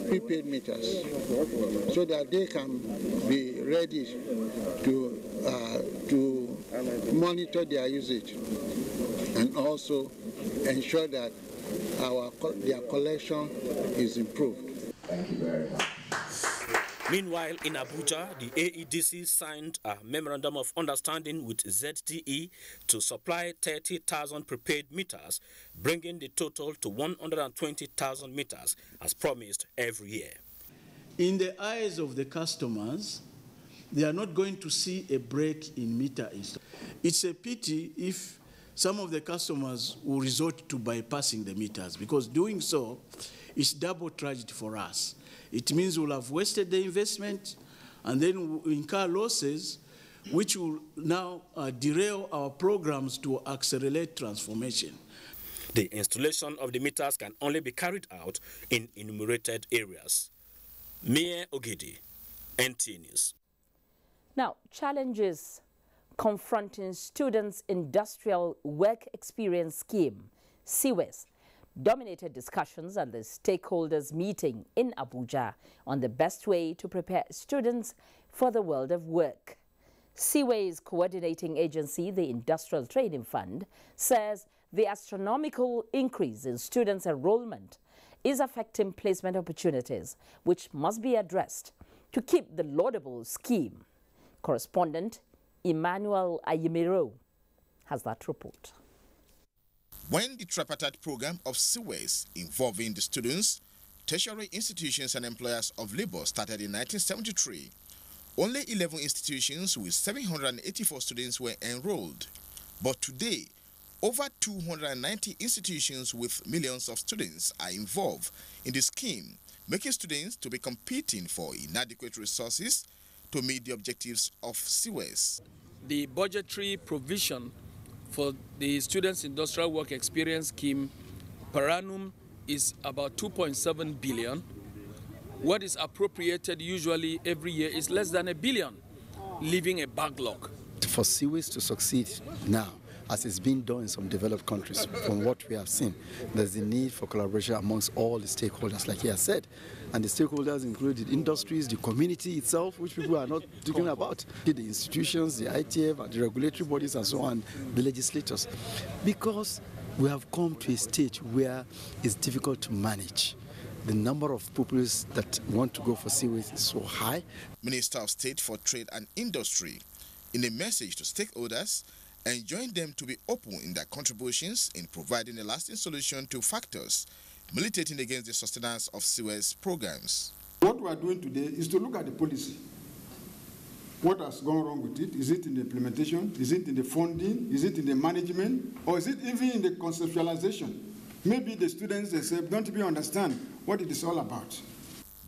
prepaid meters so that they can be ready to monitor their usage and also ensure that their collection is improved. Thank you very much. Meanwhile, in Abuja, the AEDC signed a memorandum of understanding with ZTE to supply 30,000 prepaid meters, bringing the total to 120,000 meters as promised every year. In the eyes of the customers, they are not going to see a break in meter installation. It's a pity if some of the customers will resort to bypassing the meters, because doing so is double tragedy for us. It means we'll have wasted the investment and then we'll incur losses, which will now derail our programs to accelerate transformation. The installation of the meters can only be carried out in enumerated areas. Mie Ogidi, NT News. Now, challenges confronting students' industrial work experience scheme, CWES, dominated discussions at the stakeholders meeting in Abuja on the best way to prepare students for the world of work. CWE's coordinating agency, the Industrial Training Fund, says the astronomical increase in students' enrollment is affecting placement opportunities, which must be addressed to keep the laudable scheme. Correspondent Emmanuel Ayimiro has that report. When the tripartite program of CWES involving the students, tertiary institutions and employers of labor started in 1973, only 11 institutions with 784 students were enrolled. But today, over 290 institutions with millions of students are involved in the scheme, making students to be competing for inadequate resources to meet the objectives of CWES. The budgetary provision for the Students' Industrial Work Experience Scheme per annum is about 2.7 billion. What is appropriated usually every year is less than $1 billion, leaving a backlog. For CWES to succeed now, as it's been done in some developed countries, from what we have seen, there's a need for collaboration amongst all the stakeholders, like he has said. And the stakeholders include the industries, the community itself, which people are not talking about, the institutions, the ITF, the regulatory bodies, and so on, the legislators. Because we have come to a stage where it's difficult to manage. The number of pupils that want to go for CWES is so high. Minister of State for Trade and Industry, in a message to stakeholders, enjoined them to be open in their contributions in providing a lasting solution to factors militating against the sustenance of CWES programs. What we are doing today is to look at the policy. What has gone wrong with it? Is it in the implementation? Is it in the funding? Is it in the management? Or is it even in the conceptualization? Maybe the students themselves don't even understand what it is all about.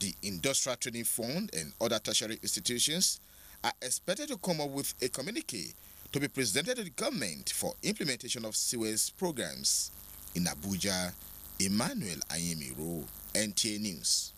The Industrial Training Fund and other tertiary institutions are expected to come up with a communique to be presented to the government for implementation of CWES programs. In Abuja, Emmanuel Ayimiro, NTA News.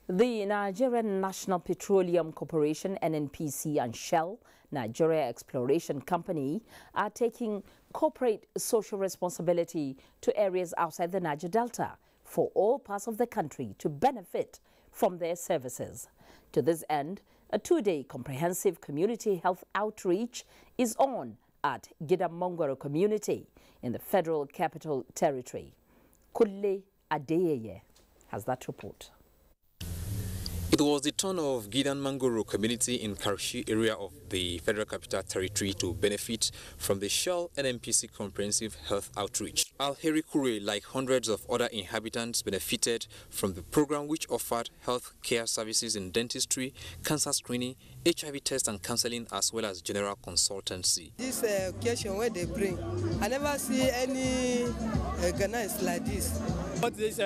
The Nigerian National Petroleum Corporation, NNPC, and Shell, Nigeria Exploration Company, are taking corporate social responsibility to areas outside the Niger Delta for all parts of the country to benefit from their services. To this end, a two-day comprehensive community health outreach is on at Gidamongoro community in the Federal Capital Territory. Kulle Adeyeye has that report. It was the turn of Gidan Mangoro community in Karushi area of the Federal Capital Territory to benefit from the Shell NNPC Comprehensive Health Outreach. Al-Heri Kure, like hundreds of other inhabitants, benefited from the program, which offered health care services in dentistry, cancer screening, HIV test and counseling, as well as general consultancy. This occasion where they bring, I never see any organized like this. What this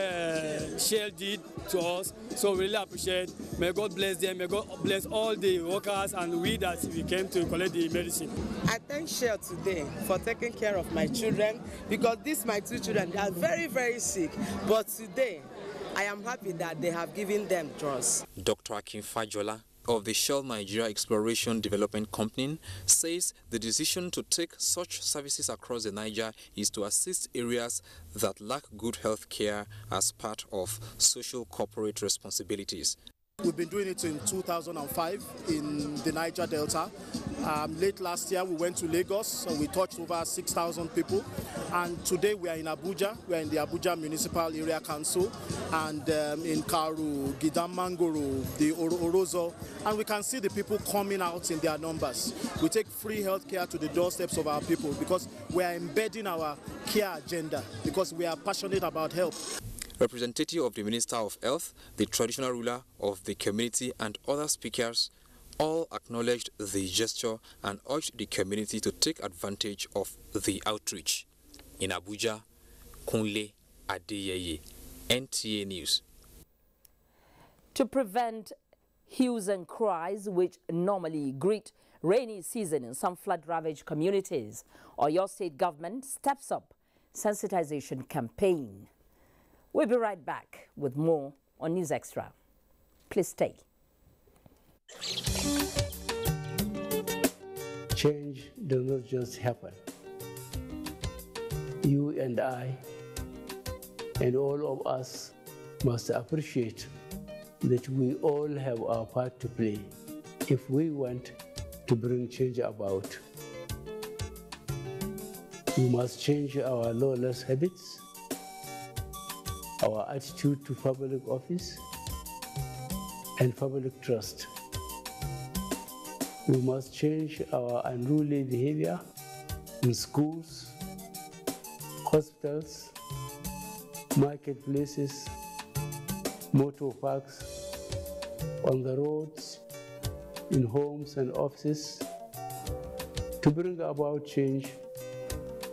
Shell did to us, so we really appreciate. May God bless them. May God bless all the workers and we that we came to collect the medicine. I thank Shell today for taking care of my children, because these my two children, they are very, very sick. But today, I am happy that they have given them drugs. Dr. Akin Fajola, of the Shell Nigeria Exploration Development Company, says the decision to take such services across the Niger is to assist areas that lack good health care as part of social corporate responsibilities. We've been doing it in 2005 in the Niger Delta. Late last year, we went to Lagos, and we touched over 6,000 people. And today, we are in Abuja. We are in the Abuja Municipal Area Council, and in Karu, Gidamangoro, the Orozo. And we can see the people coming out in their numbers. We take free health care to the doorsteps of our people because we are embedding our care agenda, because we are passionate about health. Representative of the Minister of Health, the traditional ruler of the community, and other speakers all acknowledged the gesture and urged the community to take advantage of the outreach. In Abuja, Kunle Adeyeye, NTA News. To prevent hues and cries which normally greet rainy season in some flood-ravaged communities, Oyo State government steps up sensitization campaign. We'll be right back with more on News Extra. Please stay. Change does not just happen. You and I and all of us must appreciate that we all have our part to play if we want to bring change about. We must change our lawless habits, our attitude to public office, and public trust. We must change our unruly behavior in schools, hospitals, marketplaces, motor parks, on the roads, in homes and offices. To bring about change,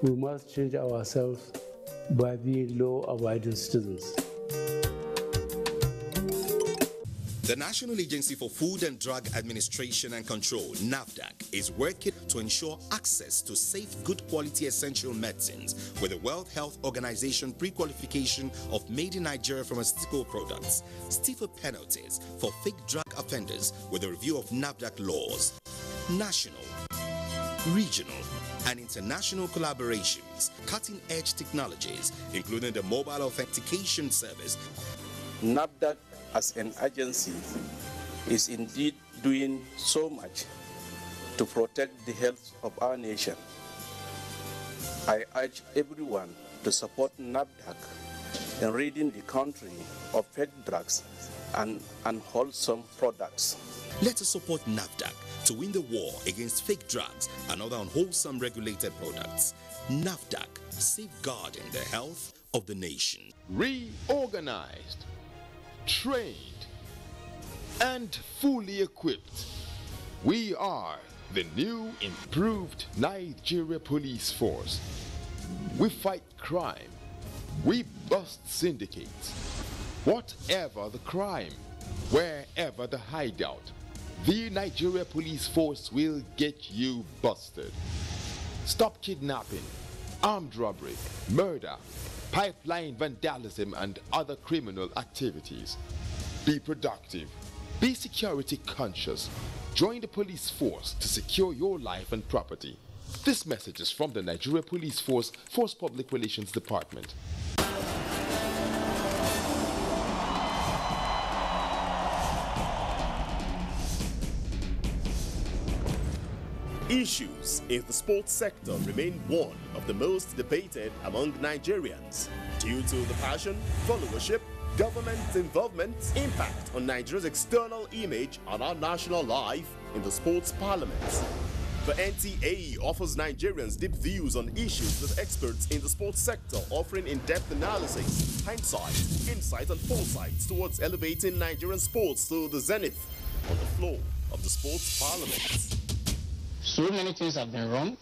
we must change ourselves by being law-abiding citizens. The National Agency for Food and Drug Administration and Control, NAFDAC, is working to ensure access to safe, good quality essential medicines with the World Health Organization pre-qualification of made in Nigeria pharmaceutical products, stiffer penalties for fake drug offenders with a review of NAFDAC laws, national, regional, and international collaborations, cutting-edge technologies, including the mobile authentication service. NAFDAC as an agency is indeed doing so much to protect the health of our nation. I urge everyone to support NAFDAC in ridding the country of fake drugs and unwholesome products. Let us support NAFDAC to win the war against fake drugs and other unwholesome regulated products. NAFDAC, safeguarding the health of the nation. Reorganized, trained, and fully equipped, we are the new improved Nigeria Police Force. We fight crime, we bust syndicates. Whatever the crime, wherever the hideout, the Nigeria Police Force will get you busted. Stop kidnapping, armed robbery, murder, pipeline vandalism, and other criminal activities. Be productive. Be security conscious. Join the police force to secure your life and property. This message is from the Nigeria Police Force Public Relations Department. Issues in the sports sector remain one of the most debated among Nigerians due to the passion, followership, government involvement, impact on Nigeria's external image and our national life in the sports parliament. The NTA offers Nigerians deep views on issues with experts in the sports sector, offering in-depth analysis, hindsight, insight and foresight towards elevating Nigerian sports to the zenith on the floor of the sports parliament. So many things have been wrong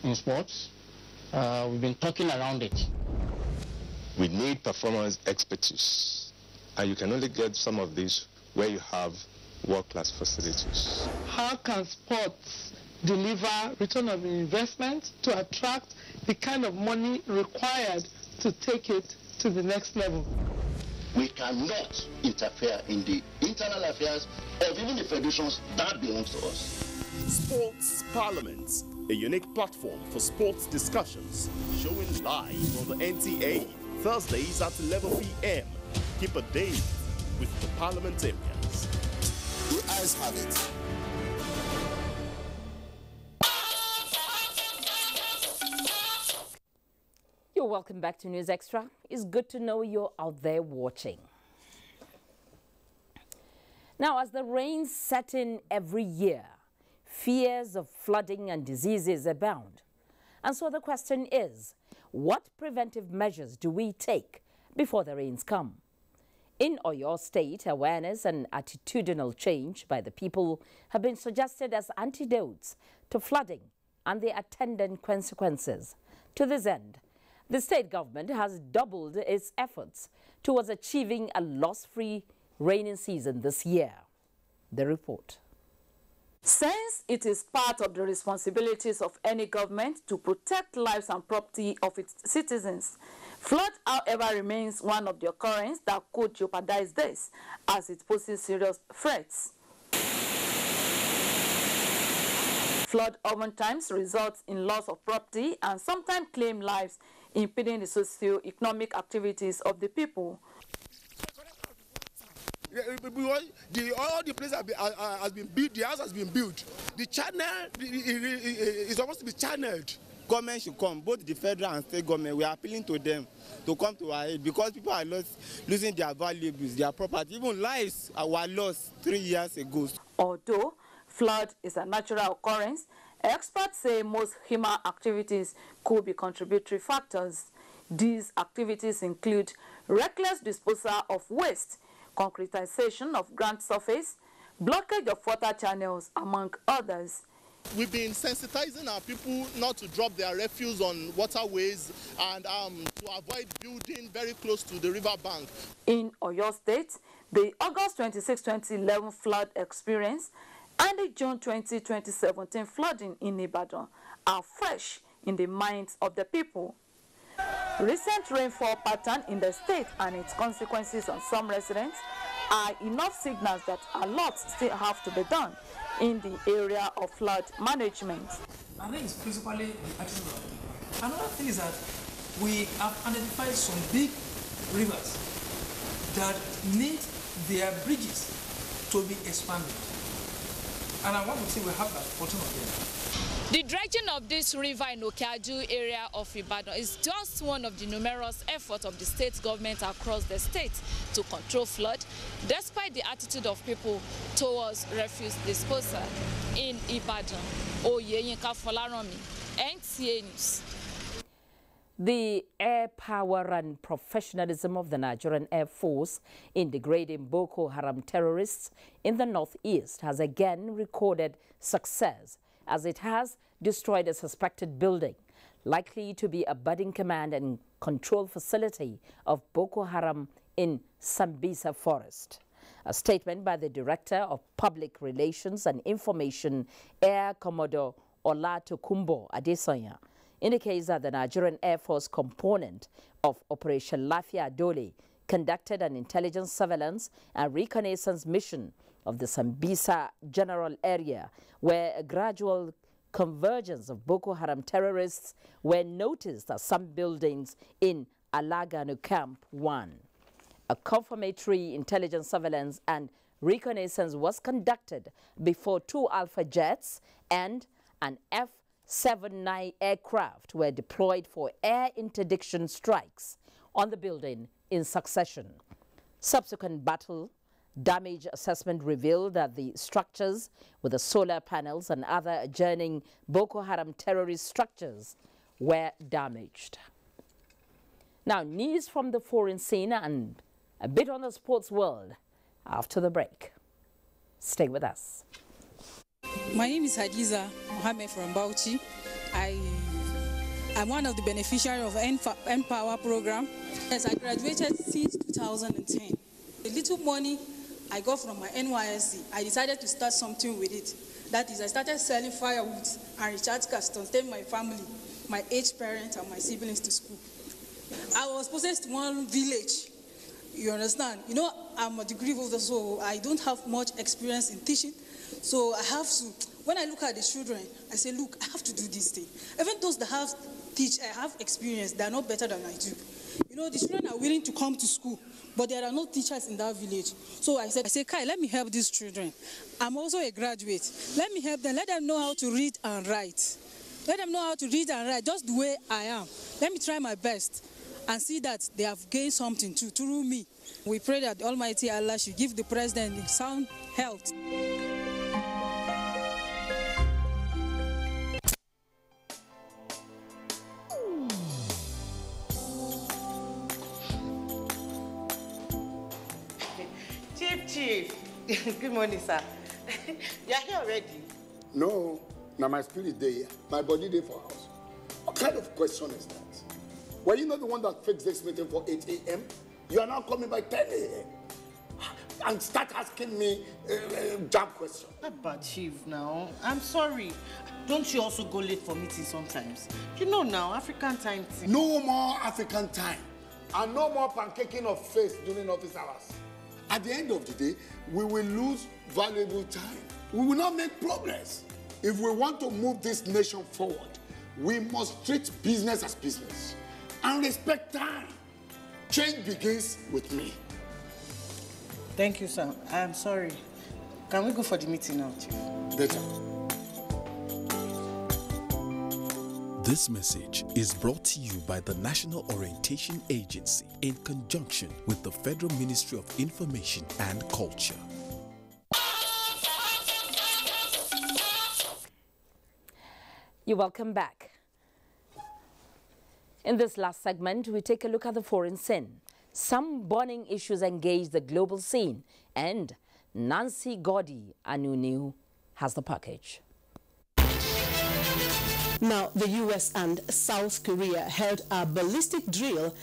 in sports. We've been talking around it. We need performance expertise, and you can only get some of this where you have world-class facilities. How can sports deliver return of investment to attract the kind of money required to take it to the next level? We cannot interfere in the internal affairs of even the federations that belongs to us. Sports Parliament, a unique platform for sports discussions, showing live on the NTA, Thursdays at 11 p.m. Keep a date with the parliamentarians. Your eyes have it. You're welcome back to News Extra. It's good to know you're out there watching. Now, as the rains set in every year, fears of flooding and diseases abound. And so the question is, what preventive measures do we take before the rains come? In Oyo State, awareness and attitudinal change by the people have been suggested as antidotes to flooding and the attendant consequences. To this end, the state government has doubled its efforts towards achieving a loss-free rainy season this year. The report. Since it is part of the responsibilities of any government to protect lives and property of its citizens, flood, however, remains one of the occurrences that could jeopardize this, as it poses serious threats. Flood oftentimes results in loss of property and sometimes claim lives, impeding the socio-economic activities of the people. All the place has been built, the house has been built. The channel is supposed to be channeled. Government should come, both the federal and state government. We are appealing to them to come to our aid because people are losing their valuables, their property. Even lives were lost 3 years ago. Although flood is a natural occurrence, experts say most human activities could be contributory factors. These activities include reckless disposal of waste, concretization of ground surface, blockage of water channels, among others. We've been sensitizing our people not to drop their refuse on waterways and to avoid building very close to the river bank. In Oyo State, the August 26, 2011 flood experience and the June 20, 2017 flooding in Ibadan are fresh in the minds of the people. Recent rainfall pattern in the state and its consequences on some residents are enough signals that a lot still have to be done in the area of flood management. I think it's principally the action of the people. Another thing is that we have identified some big rivers that need their bridges to be expanded. And I want to say we have that 14 of them. The dredging of this river in Okeaju area of Ibadan is just one of the numerous efforts of the state government across the state to control flood, despite the attitude of people towards refuse disposal in Ibadan. Oyeyinka Folaranmi, NTA News. The air power and professionalism of the Nigerian Air Force in degrading Boko Haram terrorists in the northeast has again recorded success, as it has destroyed a suspected building, likely to be a budding command and control facility of Boko Haram in Sambisa Forest. A statement by the Director of Public Relations and Information, Air Commodore Olatokunbo Adesanya, indicates that the Nigerian Air Force component of Operation Lafia Dole conducted an intelligence surveillance and reconnaissance mission of the Sambisa general area, where a gradual convergence of Boko Haram terrorists were noticed at some buildings in Alaganu Camp 1. A confirmatory intelligence surveillance and reconnaissance was conducted before 2 Alpha jets and an F-79 aircraft were deployed for air interdiction strikes on the building in succession. Subsequent battle damage assessment revealed that the structures with the solar panels and other adjoining Boko Haram terrorist structures were damaged. Now, news from the foreign scene and a bit on the sports world after the break. Stay with us. My name is Hadiza Mohammed from Bauchi. I'm one of the beneficiaries of Empower program. Yes, I graduated since 2010. The little money I got from my NYSC, I decided to start something with it. That is, I started selling firewood and recharge cards to take my family, my aged parents and my siblings to school. I was possessed to one village You understand? You know, I'm a degree holder, so I don't have much experience in teaching. So I have to, when I look at the children, I say, look, I have to do this thing. Even those that have experience, they're not better than I do. You know, the children are willing to come to school, but there are no teachers in that village. So I said, Kai, let me help these children. I'm also a graduate. Let me help them. Let them know how to read and write. Let them know how to read and write just the way I am. Let me try my best and see that they have gained something too, through me. We pray that Almighty Allah should give the president sound health. Chief. Good morning, sir. You are here already? No, now my spirit day, my body day for house. What kind of question is that? Were you not the one that fixed this meeting for 8 a.m.? You are now coming by 10 a.m. and start asking me jam questions. But Chief, now, I'm sorry. Don't you also go late for meetings sometimes? You know now, African time. No more African time. And no more pancaking of face during office hours. At the end of the day, we will lose valuable time. We will not make progress. If we want to move this nation forward, we must treat business as business and respect time. Change begins with me. Thank you, sir. I'm sorry. Can we go for the meeting now, Chief? Better. This message is brought to you by the National Orientation Agency in conjunction with the Federal Ministry of Information and Culture. You're welcome back. In this last segment, we take a look at the foreign scene. Some burning issues engage the global scene, and Nancy Gordy Anuniu has the package. Now, the U.S. and South Korea held a ballistic drill